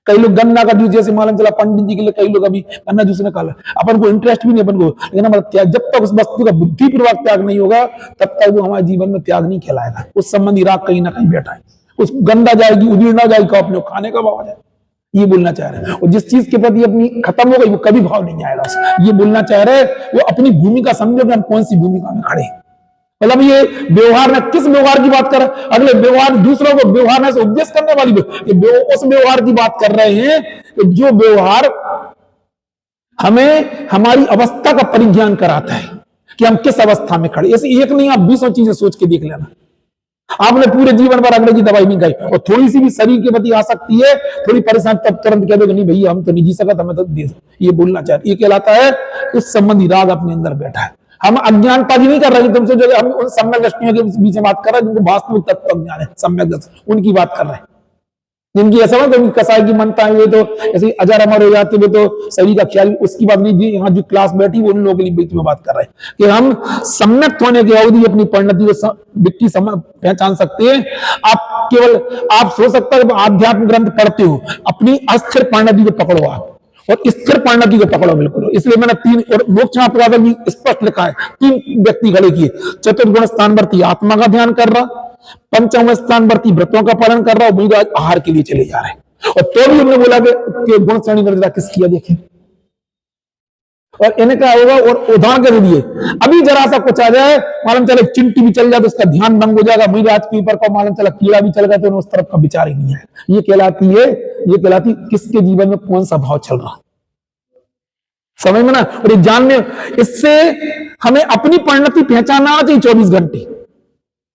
S1: कई लोग गन्ना का जूस, जैसे मालूम चला पंडित जी के लिए, कई लोग अभी गन्ना जूस निकाला, अपन को इंटरेस्ट भी नहीं अपन को, लेकिन हमारा त्याग जब तक उस वस्तु का बुद्धिपूर्वक त्याग नहीं होगा तब तक वो हमारे जीवन में त्याग नहीं कहलाएगा। उस संबंधी राग कहीं ना कहीं बैठा है, उस गंदा जाएगी, उधीड़ ना जाएगी, अपने खाने का भाव आ जाए। ये बोलना चाह रहे हैं। और जिस चीज के प्रति अपनी खत्म हो गई वो कभी भाव नहीं आएगा उसका। ये बोलना चाह रहे हैं वो अपनी भूमिका समझो कि हम कौन सी भूमिका में खड़े हैं। मतलब ये व्यवहार में किस व्यवहार की बात कर रहे हैं? अगले व्यवहार दूसरों को व्यवहार में से उपदेश करने वाली उस व्यवहार की बात कर रहे हैं कि जो व्यवहार हमें हमारी अवस्था का परिज्ञान कराता है कि हम किस अवस्था में खड़े। ऐसे एक नहीं, आप 20 चीजें सोच के देख लेना। आपने पूरे जीवन भर अगले की दवाई नहीं खाई और थोड़ी सी भी शरीर के प्रति आ सकती है, थोड़ी परेशान, तब तुरंत कह दो नहीं भैया हम तो नहीं जी सकते, हमें तो दे दो। ये बोलना चाहते, ये कहलाता है उस संबंधी राग अपने अंदर बैठा है। हम अज्ञानता की नहीं कर रहे तुमसे, जो हम उन सम्यक दृष्टियों के बीच में बात कर रहे हैं जिनको वास्तविक तत्व ज्ञान है, सम्यक दृष्टि, उनकी बात कर रहे हैं। जिनकी ऐसा ना कसाई की मनता है, तो ऐसे अजर अमर हो जाते हुए तो शरीर का ख्याल, उसकी बात नहीं जी। यहाँ जो क्लास बैठी वो उन लोगों के बीच में बात कर रहे हैं कि हम सम्यक होने के अवधि अपनी परिणति को व्यक्ति पहचान सकते हैं। आप केवल आप सोच सकते हैं आध्यात्म ग्रंथ पढ़ते हो, अपनी अस्थिर परिणति को पकड़ो आप और स्थिर परिणति को पकड़ो बिल्कुल। इसलिए मैंने 3 और मोक्ष प्रकाशन भी स्पष्ट लिखा है, 3 व्यक्ति खड़े किए। चतुर्गुण स्थानवर्ती आत्मा का ध्यान कर रहा, पंचम स्थानवर्ती व्रतों का पालन कर रहा, वही आहार के लिए चले जा रहे हैं। और तो भी उन्होंने बोला कि गुण श्रेणी निर्धारण किस किया देखें, और इन्हें क्या होगा। और उदाहरण के लिए अभी जरा सा कुछ आ जाए, मालूम चले चिंटी भी चल जाए तो उसका ध्यान भंग हो जाएगा। वही राज के ऊपर को मालूम चला कीड़ा भी चल गया तो उस तरफ का विचार ही नहीं है। ये कहलाती किसके जीवन में कौन सा भाव चल रहा, समझ में ना। और ये जानने, इससे हमें अपनी परिणति पहचानना चाहिए 24 घंटे।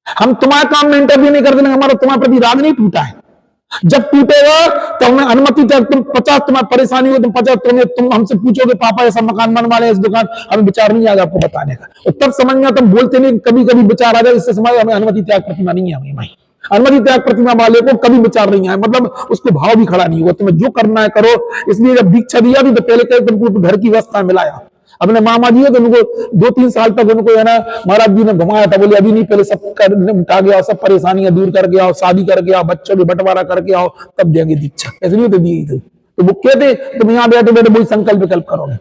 S1: हम तुम्हारे काम में इंटरव्यू नहीं कर देंगे, हमारा तुम्हारे प्रति राग नहीं टूटा है। जब टूटेगा तो हमें अनुमति तक, तुम 50 तुम्हारी परेशानी हो, तुम 50 तुम हमसे पूछोगे पापा ऐसा मकान बनवा ले, इस दुकान, हमें विचार नहीं आएगा आपको बताने का। और तब समझ में तुम बोलते नहीं, कभी कभी विचार आ जाए, इससे समझ हमें अनुमति त्याग प्रतिमा नहीं है। हमें अनुमति त्याग प्रतिमा वाले को कभी विचार नहीं आया, मतलब उसको भाव भी खड़ा नहीं हुआ। तुम्हें जो करना है करो। इसलिए जब दीक्षा दिया भी तो पहले कहे तुमको घर की व्यवस्था मिलाया। अपने मामा जी है तो उनको 2-3 साल तक उनको है ना महाराज जी ने घुमाया था, बोले अभी नहीं, पहले सब निपटा गया, सब परेशानियां दूर करके आओ, शादी करके आओ, बच्चों के बंटवारा करके आओ, तब देंगे दीक्षा। ऐसे नहीं तो दी थी। तो वो कहते तुम यहाँ बैठे बैठे वही संकल्प विकल्प करोगे।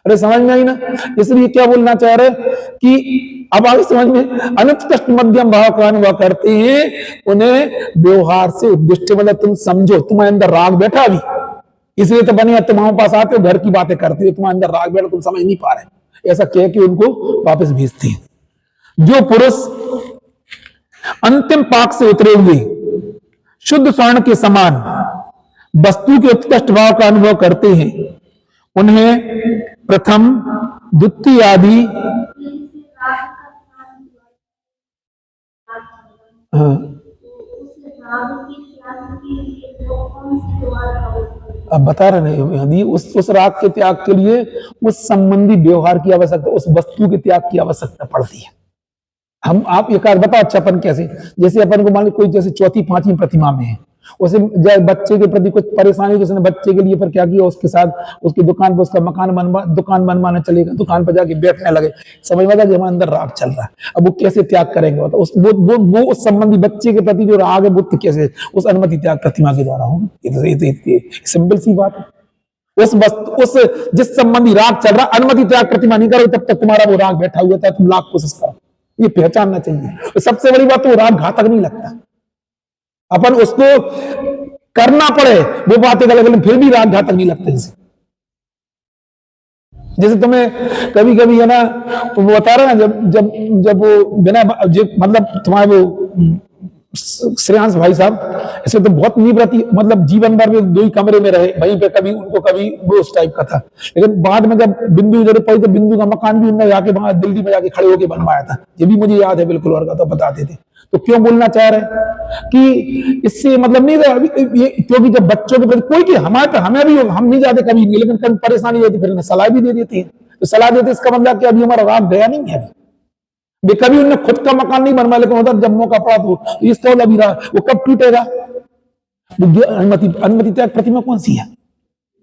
S1: अरे समझ में आई ना। इसलिए क्या बोलना चाह रहे कि अब आगे समझ में, अनुत्कृष्ट मध्यम भाव का अनुभव करते हैं, उन्हें व्यवहार से उद्दिष्ट, मतलब तुम समझो तुम्हारे अंदर राग बैठा अभी, इसलिए तो बनिया तुम्हारे पास आते हो, घर की बातें करते हो, तुम्हारे अंदर राग बैठा, तुम समझ नहीं पा रहे, ऐसा कह के उनको वापस भेजते हैं। जो पुरुष अंतिम पाक से उतरे हुए शुद्ध स्वर्ण के समान वस्तु के उत्कृष्ट भाव का अनुभव करते हैं, उन्हें प्रथम द्वितीय आदि अब बता रहे हैं यदि उस राग के त्याग के लिए उस संबंधी व्यवहार की आवश्यकता, उस वस्तु के त्याग की आवश्यकता पड़ती है। हम आप एक बता अच्छा अपन कैसे, जैसे अपन को मान लो कोई जैसे 4वीं-5वीं प्रतिमा में है, उसे बच्चे के प्रति कुछ परेशानी, जिसने बच्चे के लिए पर क्या किया, उसके साथ उसकी दुकान पर उसका दुकान बनवाना चलेगा, दुकान पर जाके बैठने लगे, समझ में आता कि हमारे अंदर राग चल रहा है। अब वो कैसे त्याग करेंगे, वो उस संबंधी बच्चे के प्रति जो राग है वो कैसे उस अनुमति त्याग प्रतिमा के द्वारा होगा। ये सिंपल सी बात है। उस जिस संबंधी राग चल रहा, अनुमति त्याग प्रतिमा नहीं करोगे तब तक तुम्हारा वो राग बैठा हुआ था, तुम लाख कोशिश करो, ये पहचानना चाहिए। सबसे बड़ी बात तो राग घातक नहीं लगता, अपन उसको करना पड़े वो बातें अलग, फिर भी राग घातक नहीं लगता। जैसे तुम्हें कभी कभी है ना वो बता रहे ना, जब वो बिना मतलब तुम्हारे वो श्रेयांश भाई साहब ऐसे तो बहुत निवृत्ति, मतलब जीवन भर में 2 ही कमरे में रहे, वहीं पे कभी उनको कभी वो उस टाइप का था। लेकिन बाद में जब बिंदु जरूरत पड़ी तो बिंदु का मकान भी उन्होंने जाके वहां दिल्ली में जाके खड़े होकर बनवाया था। ये भी मुझे याद है बिल्कुल, और तो बताते थे। तो क्यों बोलना चाह रहे कि इससे मतलब नहीं रहा, क्योंकि जब बच्चों के प्रति कोई की हमारे हमें भी हम नहीं जाते कभी नहीं, लेकिन कभी परेशानी होती फिर सलाह भी दे देती है। तो सलाह देते इसका मतलब कि अभी हमारा राग गया नहीं है, अभी कभी उन्होंने खुद का मकान नहीं बनवाया, लेकिन उधर जब मौका पड़ा तो इस तो अभी रहा, वो कब टूटेगा। अनुमति त्याग प्रतिमा कौन सी है,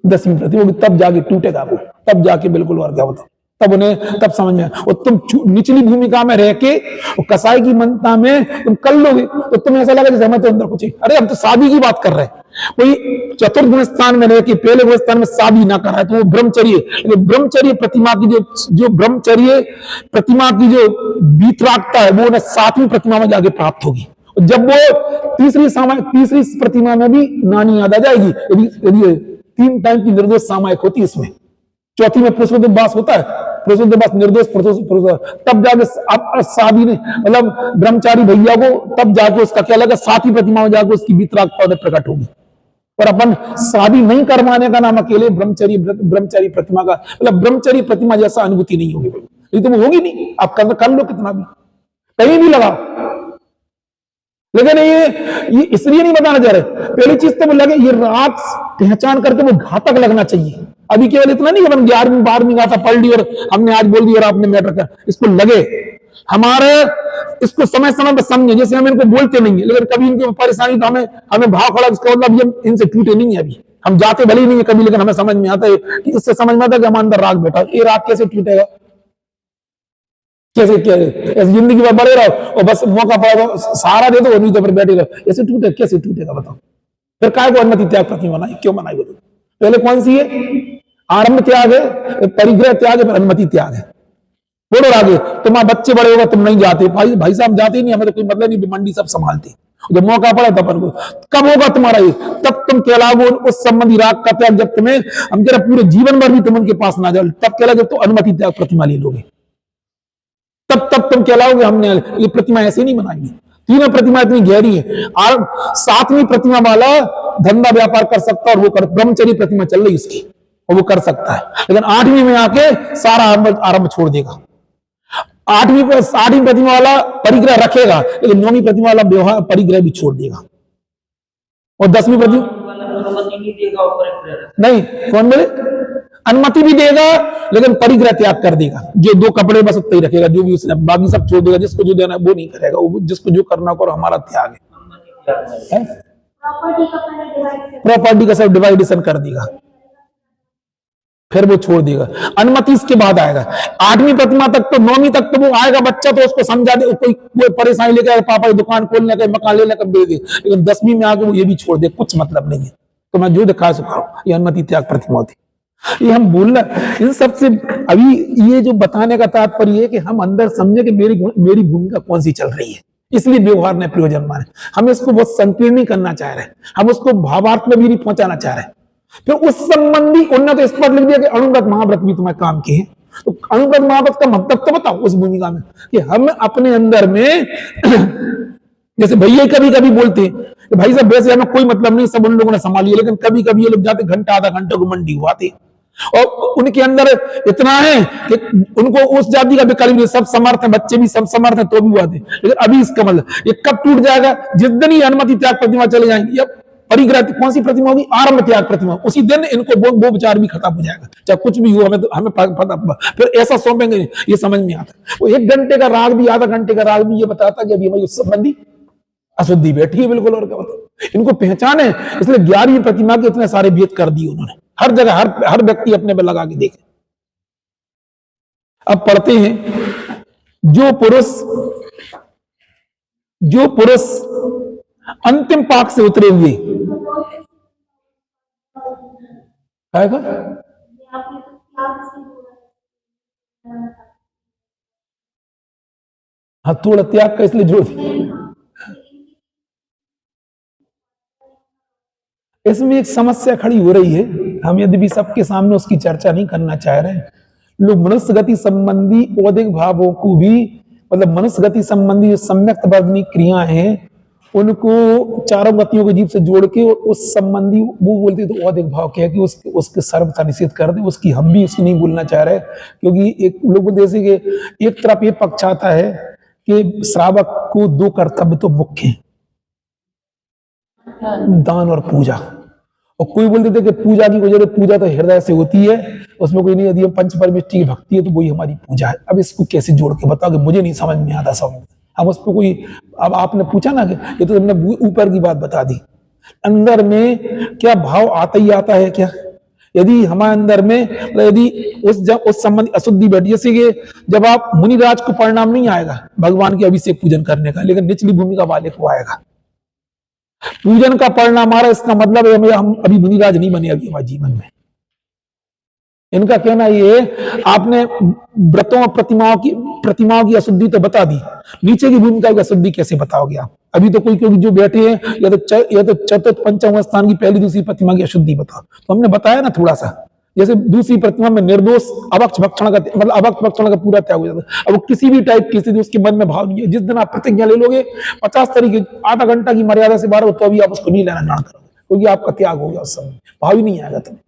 S1: 10वीं प्रतिमा, वो तब जाके टूटेगा, वो तब जाके बिल्कुल। और क्या बताओ, तब उन्हें तब समझ में। और तुम निचली भूमिका में रह के कसाई की मनता में तुम कर लोगे तो तुम्हें ऐसा लगा जैसे हमें तो अंदर कुछ है। अरे हम तो शादी की बात कर रहे हैं, कोई चतुर्थ स्थान में रह के पहले गुण स्थान में शादी ना कर रहा है तो वो ब्रह्मचर्य, ब्रह्मचर्य प्रतिमा की जो ब्रह्मचर्य प्रतिमा की जो वीतरागता है वो उन्हें 7वीं प्रतिमा में जाके प्राप्त होगी। जब वो तीसरी प्रतिमा में भी नानी याद आ जाएगी, यदि 3 टाइम की निर्दोष सामायिक होती है इसमें। चौथी में पुरुषोत्तम होता है, पुरुषोत्तम निर्दोष तब जाके अब शादी ने मतलब ब्रह्मचारी भैया को तब जाके उसका क्या लगा, 7वीं प्रतिमा में जाके उसकी वीतरागता प्रकट होगी। और अपन शादी नहीं करवाने का नाम अकेले ब्रह्मचारी प्रतिमा का मतलब ब्रह्मचारी प्रतिमा जैसा अनुभूति नहीं होगी, ये तो वो होगी नहीं। आप कर लो कितना भी, कहीं भी लगा, लेकिन ये इसलिए नहीं बताना चाह रहे। पहली चीज तो वो लगे, ये राग पहचान करके वो घातक लगना चाहिए। अभी केवल इतना नहीं कि अपन 11वीं 12वीं गाथा पढ़ ली और हमने आज बोल दिया और आपने मैटर कर, इसको लगे हमारे, इसको समय समय पर समझे। जैसे हम इनको बोलते नहीं है, लेकिन कभी इनकी परेशानी तो हमें भाव खड़ा, इसका मतलब ये इनसे टूटे नहीं है। अभी हम जाते भले ही नहीं है कभी, लेकिन हमें समझ में आता है कि इससे समझ में आता है कि हमारे अंदर राग बैठा, ये राग कैसे टूटेगा, कैसे क्या ऐसे जिंदगी भर बड़े रहो और बस मौका पड़ा तो सहारा दे दो, नहीं तो फिर बैठे रहो, ऐसे टूटे कैसे टूटेगा बताओ। फिर काय को अनुमति त्याग प्रतिमा बनाई, क्यों बनाई बोलो। पहले कौन सी है, आरंभ त्याग है, परिग्रह त्याग है, फिर अनुमति त्याग है। बोलो आगे, तुम्हारे बच्चे बड़े होगा तुम नहीं जाते, भाई साहब जाते नहीं, हमें तो कोई मतलब नहीं, मंडी सब संभालते, जब मौका पड़ा तब अपन को कब होगा तुम्हारा ये, तब तुम कहलाओगे उस संबंधी राग का त्याग, जब तुम्हें हम कह रहे पूरे जीवन भर भी तुम उनके पास ना जाओ, तब कहला जब तो अनुमति त्याग प्रतिमा ले लोगे, तब तुम कहलाओगे हमने ये प्रतिमा ऐसे नहीं बनाएंगे। तीनों प्रतिमा इतनी गहरी है। और 7वीं प्रतिमा वाला धंधा व्यापार कर सकता है और वो कर, ब्रह्मचर्य प्रतिमा चल रही उसकी और वो कर सकता है, लेकिन 8वीं में आके सारा आरंभ छोड़ देगा। 8वीं प्रतिमा वाला परिग्रह रखेगा, लेकिन 9वीं प्रतिमा वाला व्यवहार परिग्रह भी छोड़ देगा। और 10वीं प्रतिमा नहीं, कौन बोले, अनुमति भी देगा लेकिन परिग्रह त्याग कर देगा। जो 2 कपड़े बस उतना ही रखेगा, जो भी उसने बाकी सब छोड़ देगा, जिसको जो देना है वो नहीं करेगा, वो जिसको जो करना करो, हमारा त्याग है। प्रॉपर्टी का सब डिवाइडेशन कर देगा, फिर वो छोड़ देगा। अनुमति इसके बाद आएगा। 8वीं प्रतिमा तक तो 9वीं तक तो वो आएगा बच्चा, तो उसको समझा दे, कोई परेशानी लेकर पापा दुकान खोलने का मकान लेने का दे दे, लेकिन 10वीं में आके वो ये भी छोड़ दे, कुछ मतलब नहीं है, तो मैं जो दिखा सका ये अनुमति त्याग प्रतिमा होती। ये हम बोलना इन सबसे अभी ये जो बताने का तात्पर्य है कि हम अंदर समझे कि मेरी भूमिका कौन सी चल रही है, इसलिए व्यवहार ने प्रयोजन माने। हम इसको बहुत संकीर्ण नहीं करना चाह रहे, हम उसको भावार्थ में भी नहीं पहुंचाना चाह रहे। फिर उस संबंधी उन्होंने तो स्पष्ट लिख दिया कि अणुव्रत महाव्रत भी तुम्हें काम के हैं, तो अणुव्रत महाव्रत का मतलब तो बताओ उस भूमिका में कि हम अपने अंदर में जैसे भैया कभी कभी बोलते हैं कि भाई साहब वैसे हमें कोई मतलब नहीं, सब उन लोगों ने संभाली, लेकिन कभी कभी ये लोग जाते घंटा आधा घंटा को मंडी हुआते और उनके अंदर इतना है कि उनको उस जाति का विकल्प नहीं, सब समर्थ है, बच्चे भी सब समर्थ है तो भी हुआते, लेकिन अभी इसका मतलब ये कब टूट जाएगा, जिस दिन ही अनुमति त्याग प्रतिमा चले जाएंगी। अब परिग्रह कौन सी प्रतिमा होगी, आरंभ त्याग प्रतिमा, उसी दिन इनको वो विचार भी खत्म हो जाएगा, चाहे कुछ भी हो, हमें पता फिर ऐसा सौंपेंगे ये समझ में आता है। वो 1 घंटे का राग भी, आधा घंटे का राग भी ये बताता कि अभी हमारी उस संबंधी अशुद्धि बैठी है बिल्कुल, और क्या बताओ। इनको पहचाने, इसलिए 11वीं प्रतिमा के इतने सारे भेद कर दिए उन्होंने, हर जगह हर व्यक्ति अपने पे लगा के देखे। अब पढ़ते हैं, जो पुरुष अंतिम पाक से उतरे हुए आएगा, हाँ थोड़ा त्याग का इसलिए जोड़ इसमें एक समस्या खड़ी हो रही है, हम यद्यपि सबके सामने उसकी चर्चा नहीं करना चाह रहे। लोग मनुष्य गति संबंधी औदिक भावों को भी, मतलब मनुष्य गति संबंधी जो सम्यक्त वर्णनी क्रिया हैं उनको चारों गतियों के जीव से जोड़ के उस संबंधी वो बोलते तो औदिक भाव क्या है कि उसके सर्वथा निषेध कर दे, उसकी हम भी उसकी नहीं बोलना चाह रहे, क्योंकि एक लोग जैसे कि एक तरफ ये पक्ष आता है कि श्रावक को 2 कर्तव्य तो मुख्य हैं, दान और पूजा, और कोई बोलते थे कि पूजा की कोई जरूरत, पूजा तो हृदय से होती है, उसमें कोई नहीं, यदि हम पंच परमेष्ठी की भक्ति है तो वही हमारी पूजा है। अब इसको कैसे जोड़ के बताओ कि मुझे नहीं समझ में आता समझ। अब उस पर कोई, अब आपने पूछा ना कि ये तो तुमने ऊपर की बात बता दी, अंदर में क्या भाव आता ही आता है क्या, यदि हमारे अंदर में यदि उस संबंधी अशुद्धि बैठी, जैसे कि जब आप मुनिराज को परिणाम नहीं आएगा भगवान के अभिषेक पूजन करने का, लेकिन निचली भूमिका वाले को आएगा पूजन का परिणाम आ रहा है, इसका मतलब है हम अभी मुनिराज नहीं बने अभी हमारे जीवन में। इनका कहना ये है, आपने व्रतों और प्रतिमाओं की अशुद्धि तो बता दी, नीचे की भूमिका की अशुद्धि कैसे बताओगे आप? अभी तो कोई जो बैठे हैं या तो चतुर्थ पंचम स्थान की पहली दूसरी प्रतिमा की अशुद्धि बताओ, तो हमने बताया ना थोड़ा सा। जैसे दूसरी प्रतिमा में निर्दोष अभक्ष भक्षण का मतलब अभक्ष भक्षण का पूरा त्याग हो जाता है। अब वो किसी भी टाइप की स्थिति उसके मन में भाव नहीं है, जिस दिन आप प्रतिज्ञा ले लोगे 50 तरीके आधा घंटा की मर्यादा से बाहर हो तो अभी आप उसको नहीं लेना ग्रहण करोगे, क्योंकि आपका त्याग हो गया, उस समय भाव ही नहीं आएगा तुम्हें।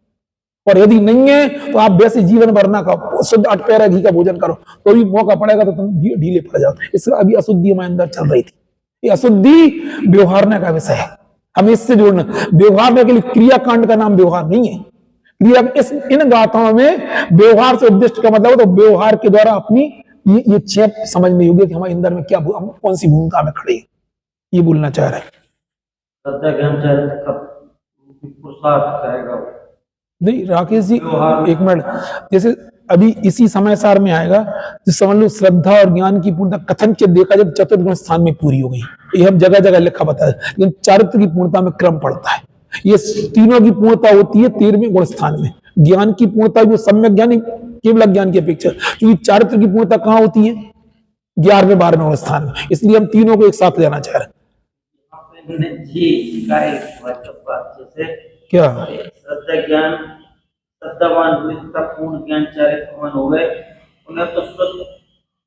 S1: और यदि नहीं है तो आप वैसे जीवन भर ना खाओ, शुद्ध 8 पैरा घी का भोजन करो, तो भी मौका पड़ेगा तो तुम ढीले पड़ जाओ। इससे अभी अशुद्धि हमारे अंदर चल रही थी। ये अशुद्धि व्यवहारने का विषय है, हमें इससे जोड़ना। व्यवहारने के लिए क्रियाकांड का नाम व्यवहार नहीं है। क्रिया इन गाथाओं में व्यवहार से उद्देश्य का मतलब, तो व्यवहार के द्वारा अपनी ये चेप समझनी होगी कि हमारे अंदर में क्या कौन सी भूमिका में खड़ी है, ये बोलना चाह रहे हैं।
S2: श्रद्धा ज्ञान चरित्र का पुरुषार्थ करेगा
S1: नहीं राकेश जी, एक मिनट, जैसे अभी इसी समय सार में आएगा, जो समझ लो श्रद्धा और ज्ञान की पूर्णता कथनचित देखा जाए चतुर्गुण स्थान में पूरी हो गई, ये हम जगह जगह लिखा बताया, लेकिन चारित्र की पूर्णता में क्रम पड़ता है। ये तीनों की पूर्णता होती है 13वें गुण स्थान में। ज्ञान की पूर्णता जो सम्यक ज्ञान केवल ज्ञान की अपेक्षा, क्योंकि चारित्र की पूर्णता कहाँ होती है? 11वें 12वें गुण स्थान में। इसलिए हम तीनों को एक साथ लेना चाह रहे हैं। क्या
S2: श्रद्धा ज्ञान श्रद्धावान हुए तथा पूर्ण ज्ञान चरित्रवान हो गए, उन्हें तो शुद्ध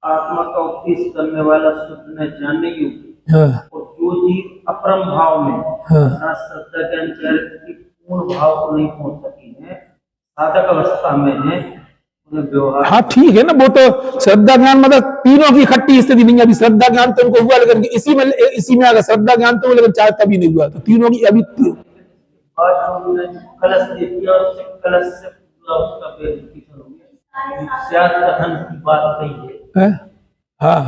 S2: आत्मा का उपदेश करने वाला शुद्ध ने जानने योग्य।
S1: हाँ।
S2: और जो जीव अपरम भाव में
S1: हाँ।
S2: श्रद्धा ज्ञान चरित्र की पूर्ण भाव को नहीं पहुंच सकी है, साधक अवस्था में है, उन्हें व्यवहार।
S1: हाँ ठीक है ना, वो तो श्रद्धा ज्ञान मतलब तीनों की इकट्ठी स्थिति नहीं है। अभी श्रद्धा ज्ञान तो उनको हुआ, लेकिन इसी में आगा श्रद्धा ज्ञान तो, लेकिन चार तभी नहीं हुआ, तो तीनों की अभी
S2: कलश दे दिया और कलश से पूरा उसका वेरिफिकेशन हो गया, शायद कथन की बात कही है।
S1: हाँ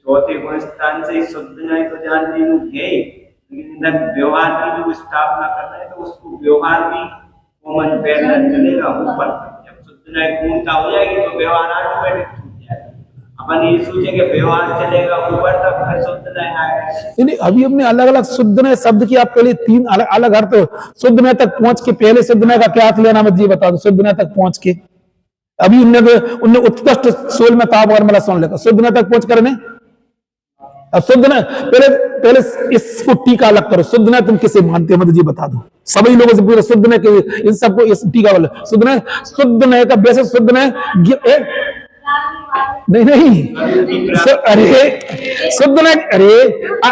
S3: चौथे गुण स्थान से शुद्ध नहीं तो जान नहीं है, लेकिन व्यवहार की जो स्थापना करना है तो उसको व्यवहार भी कॉमन पैटर्न चलेगा ऊपर। जब शुद्ध नहीं पूर्णता हो जाएगी तो व्यवहार ऑटोमेटिक छूट जाएगा। अपन ये सोचेंगे व्यवहार चलेगा ऊपर तक, फिर शुद्ध नहीं आएगा।
S1: नहीं, अभी हमने अलग अलग शुद्ध नय शब्द की आपके लिए 3 अलग अलग अर्थ। शुद्ध नय तक पहुंच के पहले शुद्ध नय का क्या अर्थ लेना, मुझे बता दो। शुद्ध नय तक पहुंच के अभी उनने उत्कृष्ट सोल में ताप और मला सुन लेगा। शुद्ध नय तक पहुंच कर अब शुद्ध नय पहले इसको टीका अलग करो। शुद्ध नय तुम किसे मानते हो, मुझे बता दो। सभी लोगों से पूरा शुद्ध नय के इन सबको इस टीका वाला शुद्ध नय का वैसे शुद्ध नय नहीं अरे शुद्ध नय, अरे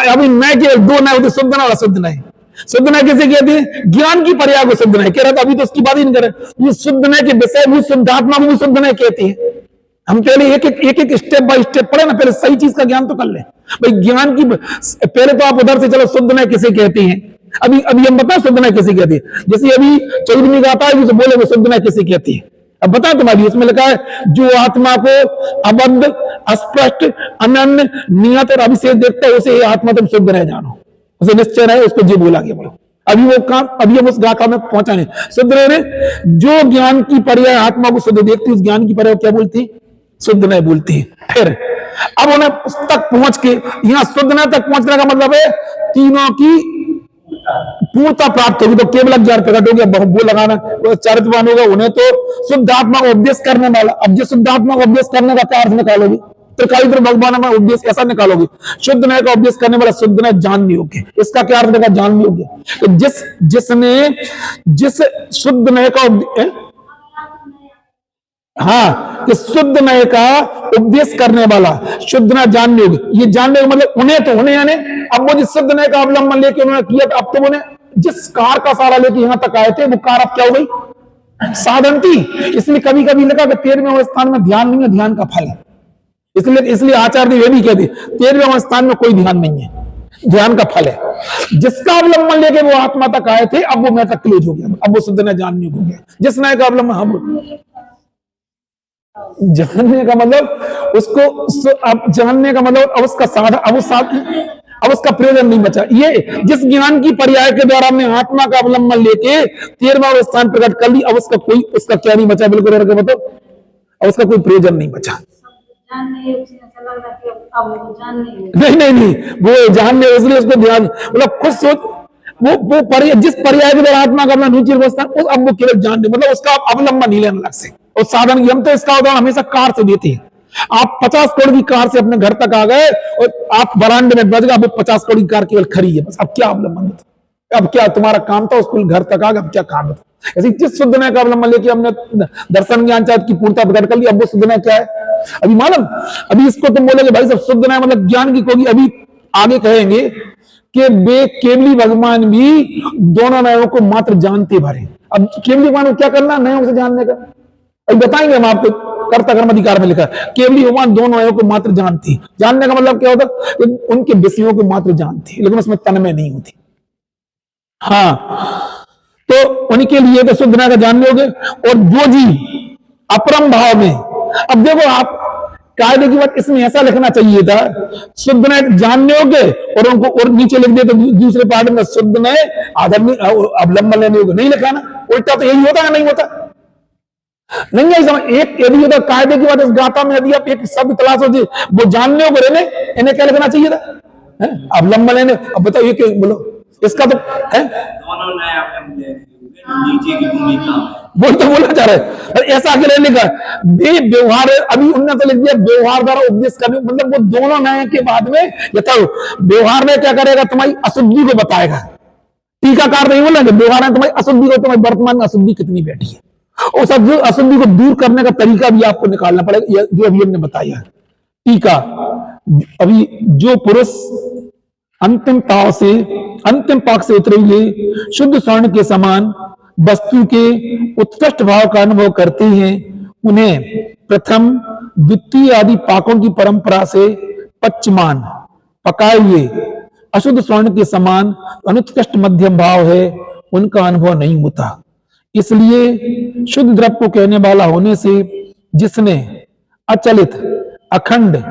S1: अभी नय के 2 नय होते, शुद्ध नय और अशुद्ध नय। शुद्ध नय किसे कहते हैं? ज्ञान की पर्याय को शुद्ध नय कह रहा था, अभी तो उसकी बात ही नहीं कर रहे। ये शुद्ध नय के विषय भी शुद्धात्मा को भी शुद्ध नय कहते हैं। हम पहले एक स्टेप बाय स्टेप पढ़े ना, पहले सही चीज का ज्ञान तो कर ले भाई। ज्ञान की पहले तो आप उधर से चलो, शुद्ध नय किसे कहते हैं। अभी हम बताओ शुद्ध नय किसे कहते हैं। जैसे अभी 14वीं गाथा है, तो बोले शुद्ध नय किसे कहते हैं। अब बता तुम्हारी, उसमें लिखा है जो आत्मा को अबद्ध अस्पष्ट अनन्य नियत और अभिषेक देखता है, उसे आत्मा तुम शुद्ध नय जानो, उसे निश्चय रहे, उसको जो बोला गया बोलो। अभी वो काम अभी हम उस गाथा में पहुंचा नहीं। शुद्ध नय जो ज्ञान की पर्याय आत्मा को शुद्ध देखती है, उस ज्ञान की पर्याय क्या बोलती है? शुद्ध नय बोलती है। फिर अब उन्हें उस तक पहुंच के, यहां शुद्ध नय तक पहुंचने का मतलब है तीनों की पूर्णता प्राप्त होगी, तो केवल ज्ञान प्रकट हो गया। वो लगाना चरित्रवान होगा, उन्हें तो शुद्ध आत्मा को उपदेश करने वाला। अब जो शुद्ध आत्मा को उपदेश करने का क्या अर्थ निकालोगे? त्रिकाल भगवान में उपदेश ऐसा निकालोगे। शुद्ध नय का उपदेश करने वाला शुद्ध नय जानने योग्य, इसका क्या अर्थ निकाला? जानने योग्य। तो जिस शुद्ध नय का हाँ, कि शुद्ध नय का उपदेश करने वाला शुद्ध नय जानने योग्य, ये जानने का मतलब उन्हें तो उन्हें यानी अब वो जिस शुद्ध नय का अवलंबन लेके उन्होंने किया, अब तो उन्हें जिस कार का सारा लेके यहां तक आए थे, वो कार अब क्या हो गई? साधन थी। इसलिए कभी कभी लगा कि 13वें स्थान में ध्यान नहीं है, ध्यान का फल है। इसलिए आचार्य ये भी कहते 13वें स्थान में कोई ध्यान नहीं है, ध्यान का फल है। जिसका अवलंबन लेके वो आत्मा तक आए थे, अब वो मैं तक क्लोज हो गया, अब वो शुद्ध नय जानने हो गया। जिस नय का अवलंबन हम जानने का मतलब उसको, अब जानने का मतलब अब उसका साधन, अब उसका प्रयोजन नहीं बचा। ये जिस ज्ञान की पर्याय के द्वारा हमने आत्मा का अवलंबन लेके 13वां स्थान प्रकट कर ली, अब उसका क्या नहीं बचा? बिल्कुल मतलब अब उसका कोई प्रयोजन नहीं बचा। नहीं वो जानने, इसलिए उसको ध्यान मतलब खुद सोच। जिस पर्याय के द्वारा आत्मा का अपना रुचि अवस्था उस अब वो केवल जान दे, मतलब उसका अवलंबन नहीं लेना अलग से। और साधन की हम तो इसका उदाहरण हमेशा कार से देते हैं। आप 50 करोड़ की कार से अपने घर तक आ गए और आप बरामदे में बच गए, अब 50 करोड़ की कार केवल खरी है, बस अब क्या अवलंबन होता, अब क्या तुम्हारा काम था, उसको घर तक आ गए, अब क्या काम है। ऐसे जिस शुद्ध न्याय का अवलंबन लेके हमने दर्शन ज्ञान चाहत की पूर्णता प्रकट कर ली, अब वो शुद्ध न्याय क्या है अभी मालूम। अभी इसको तुम बोलोगे भाई सब शुद्ध न्याय मतलब ज्ञान की कोई, अभी आगे कहेंगे कि वे केवली भगवान भी दोनों न्यायों को मात्र जानते भरे। अब केवली भगवान को क्या करना न्यायों से जानने का, अभी बताएंगे हम आपको, कर्ता कर्म अधिकार में लिखा है केवली भगवान दोनों न्यायों को मात्र जानती। जानने का मतलब क्या होता, उनके विषयों को मात्र जानती, लेकिन उसमें तन्मय नहीं होती। हाँ, तो उनके लिए तो शुद्ध न्याय का जान लोगे। और जो जीव अपरम भाव में, अब देखो आप कायदे की बात इसमें ऐसा लिखना चाहिए था, शुद्ध न्याय जानने होगे और उनको और नीचे लिख दे तो दूसरे पार्ट में शुद्ध न्याय आदर अवलंबन लेने होगे, नहीं लिखा ना, उल्टा तो यही होता है नहीं होता, नहीं है समझ। एक यदि होता कायदे की बात इस गाथा में यदि आप एक शब्द तलाश हो वो जानने होगे, इन्हें क्या लिखना चाहिए था, अवलंबन लेने। अब बताओ ये क्या बोलो, इसका तो है
S3: दोनों न्याय नीचे की भूमिका
S1: बोल तो बोलना चाह रहे, ऐसा अकेले लिखा व्यवहार, अभी उन्होंने तो लिख दिया व्यवहार द्वारा उपदेश करने, मतलब वो दोनों न्याय के बाद में यथा व्यवहार में क्या करेगा, तुम्हारी अशुद्धि को बताएगा। टीकाकार नहीं बोला कि व्यवहार में तुम्हारी अशुद्धि को, तुम्हारी वर्तमान में अशुद्धि कितनी बैठी है, और सब जो अशुद्धि को दूर करने का तरीका भी आपको निकालना पड़ेगा, जो अभी हमने बताया। टीका, अभी जो पुरुष अंतिम पाक से उतरे हुए शुद्ध स्वर्ण के समान वस्तु के उत्कृष्ट भाव का अनुभव करते हैं, उन्हें प्रथम द्वितीय आदि पाकों की परंपरा से पच्चमान पकाए हुए अशुद्ध स्वर्ण के समान अनुत्कृष्ट मध्यम भाव है, उनका अनुभव नहीं होता। इसलिए शुद्ध द्रव्य को कहने वाला होने से जिसने अचलित अखंड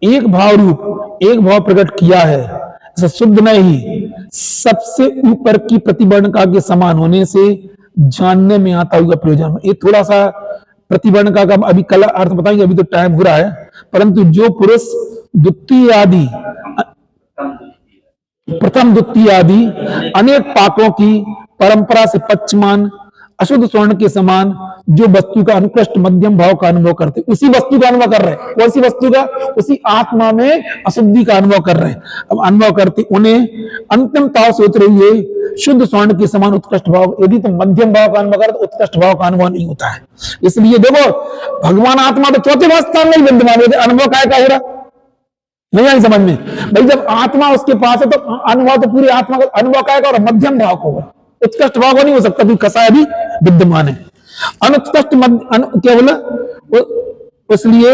S1: एक भाव रूप एक भाव प्रकट किया है, शुद्ध न्याय ही सबसे ऊपर की प्रतिवर्णका के समान होने से जानने में आता हुआ प्रयोजन। ये थोड़ा सा प्रतिवर्णका का अभी कल अर्थ बताएंगे, अभी तो टाइम हो रहा है। परंतु जो पुरुष द्वितीय आदि प्रथम द्वितीय आदि अनेक पाकों की परंपरा से पच्चमान अशुद्ध स्वर्ण के समान जो वस्तु का अनुकृष्ट मध्यम भाव का अनुभव करते, उसी वस्तु का अनुभव कर रहे हैं, कौन सी वस्तु का, उसी आत्मा में अशुद्धि का अनुभव कर रहे हैं। अब अनुभव करते उन्हें अंतिम ताव से उतरे हुए शुद्ध स्वर्ण के समान उत्कृष्ट भाव, यदि तो मध्यम भाव का अनुभव करे तो उत्कृष्ट भाव का अनुभव नहीं होता है। इसलिए देखो भगवान आत्मा तो चौथे स्थान में ही विद्यमान है, अनुभव काय का हो रहा नहीं आई समझ में भाई। जब आत्मा उसके पास है तो अनुभव तो पूरी आत्मा का अनुभव काय का, और मध्यम भाव को होगा, उत्कृष्ट भाव नहीं हो सकता क्योंकि कसाय भी विद्यमान है। अनुत्कृष्ट क्या बोला, इसलिए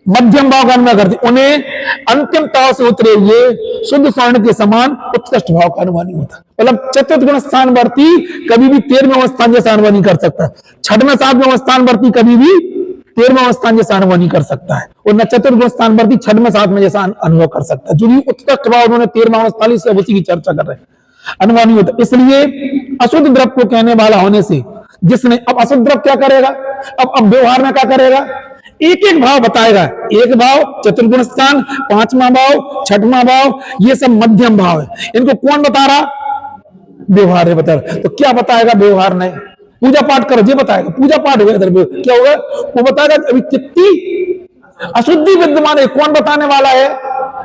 S1: मध्यम भाव का अनुभव करते, उन्हें अंतिम ताव से उतरे हुए शुद्ध स्वर्ण के समान उत्कृष्ट भाव का अनुभव नहीं होता। मतलब चतुर्थ गुण स्थान वर्ती कभी भी 13वें स्थान जैसा अनुभव नहीं कर सकता, 6वें 7वें स्थान वर्ती कभी भी 13वें स्थान जैसा अनुभव नहीं कर सकता है, और न चतुर्थ स्थान वर्ती 6वें 7वें जैसा अनुभव कर सकता है। जो भी उत्कृष्ट भाव उन्होंने 13वें स्थान से उसी की चर्चा कर रहे हैं, अनुभव नहीं होता। इसलिए अशुद्ध द्रव्य को कहने वाला होने से जिसने, अब अशुद्ध द्रव्य क्या करेगा, अब व्यवहार में क्या करेगा, एक एक भाव बताएगा, एक भाव चतुर्गुण स्थान, 5वां भाव, 6वां भाव, ये सब मध्यम भाव है। इनको कौन बता रहा, व्यवहार है बता रहा। तो क्या बताएगा व्यवहार ने, पूजा पाठ करो ये बताएगा, पूजा पाठ होगा इधर क्या होगा, वो बताएगा अभी कितनी अशुद्धि विद्यमान है, कौन बताने वाला है,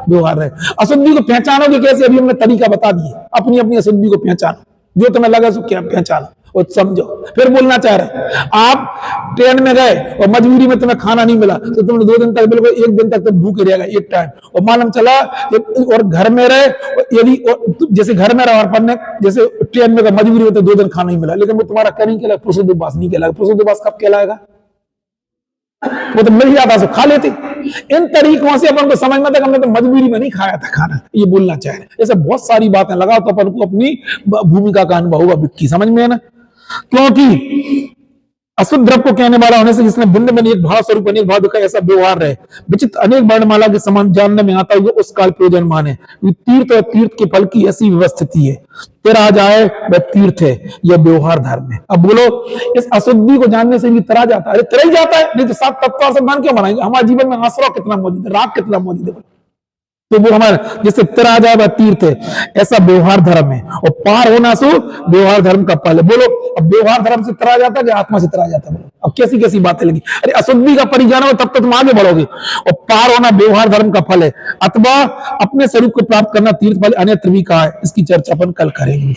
S1: व्यवहार है। अशुद्धि को पहचानोगे कैसे, अभी हमने तरीका बता दिया, अपनी अपनी अशुद्धि को पहचानो, जो तुम्हें लगा सो क्या पहचानो और समझो। फिर बोलना चाह रहे, आप ट्रेन में गए और मजबूरी में तुम्हें खाना नहीं मिला तो तुमने 2 दिन तक, बिल्कुल 1 दिन तक तो भूखे रहेगा एक टाइम, और मालूम चला और घर में रहे, यदि जैसे घर में रहा और जैसे ट्रेन में मजबूरी में तो 2 दिन खाना नहीं मिला, लेकिन वो तुम्हारा कहीं कहलाएगा, पुरुष उपवास नहीं कहलाएगा। पुरुष उपवास कब कहलाएगा, वो तो मिल जाता तो खा लेते। इन तरीकों से अपन को समझना था कि हमने तो मजबूरी में नहीं खाया था खाना, ये बोलना चाह रहे। ऐसे बहुत सारी बातें लगाओ तो अपन को अपनी भूमिका का अनुभव होगा, बिक्की समझ में है ना। क्योंकि अशुद्ध द्रव्य को कहने वाला होने से जिसने भिन्न में एक भाव स्वरूप अनेक भाव दिखा, ऐसा व्यवहार रहे विचित्र अनेक वर्णमाला के समान जानने में आता हुआ उस काल प्रयोजन माने। तीर्थ और तीर्थ के फल की ऐसी व्यवस्थिति है, तेरा जाए वह तीर्थ है, यह व्यवहार धर्म है। अब बोलो इस अशुद्धि को जानने से भी तरा जाता है, अरे तरा ही जाता है, नहीं तो 7 तत्व से मान क्यों बनाएंगे। हमारे जीवन में आश्रय कितना मौजूद है, राग कितना मौजूद है, तो वो हमारे जैसे तरा जाए वह तीर्थ है, ऐसा व्यवहार धर्म है। और पार होना सो व्यवहार धर्म का फल है। बोलो अब व्यवहार धर्म से तरा जाता है कि आत्मा से तरा जाता है? बोलो अब कैसी कैसी बातें लगी। अरे अशुद्धि का परिज्ञान हो तब तक तुम आगे बढ़ोगे। और पार होना व्यवहार धर्म का फल है, अथवा अपने स्वरूप को प्राप्त करना तीर्थ फल अन्यत्र भी कहा है। इसकी चर्चा अपन कल करेंगे।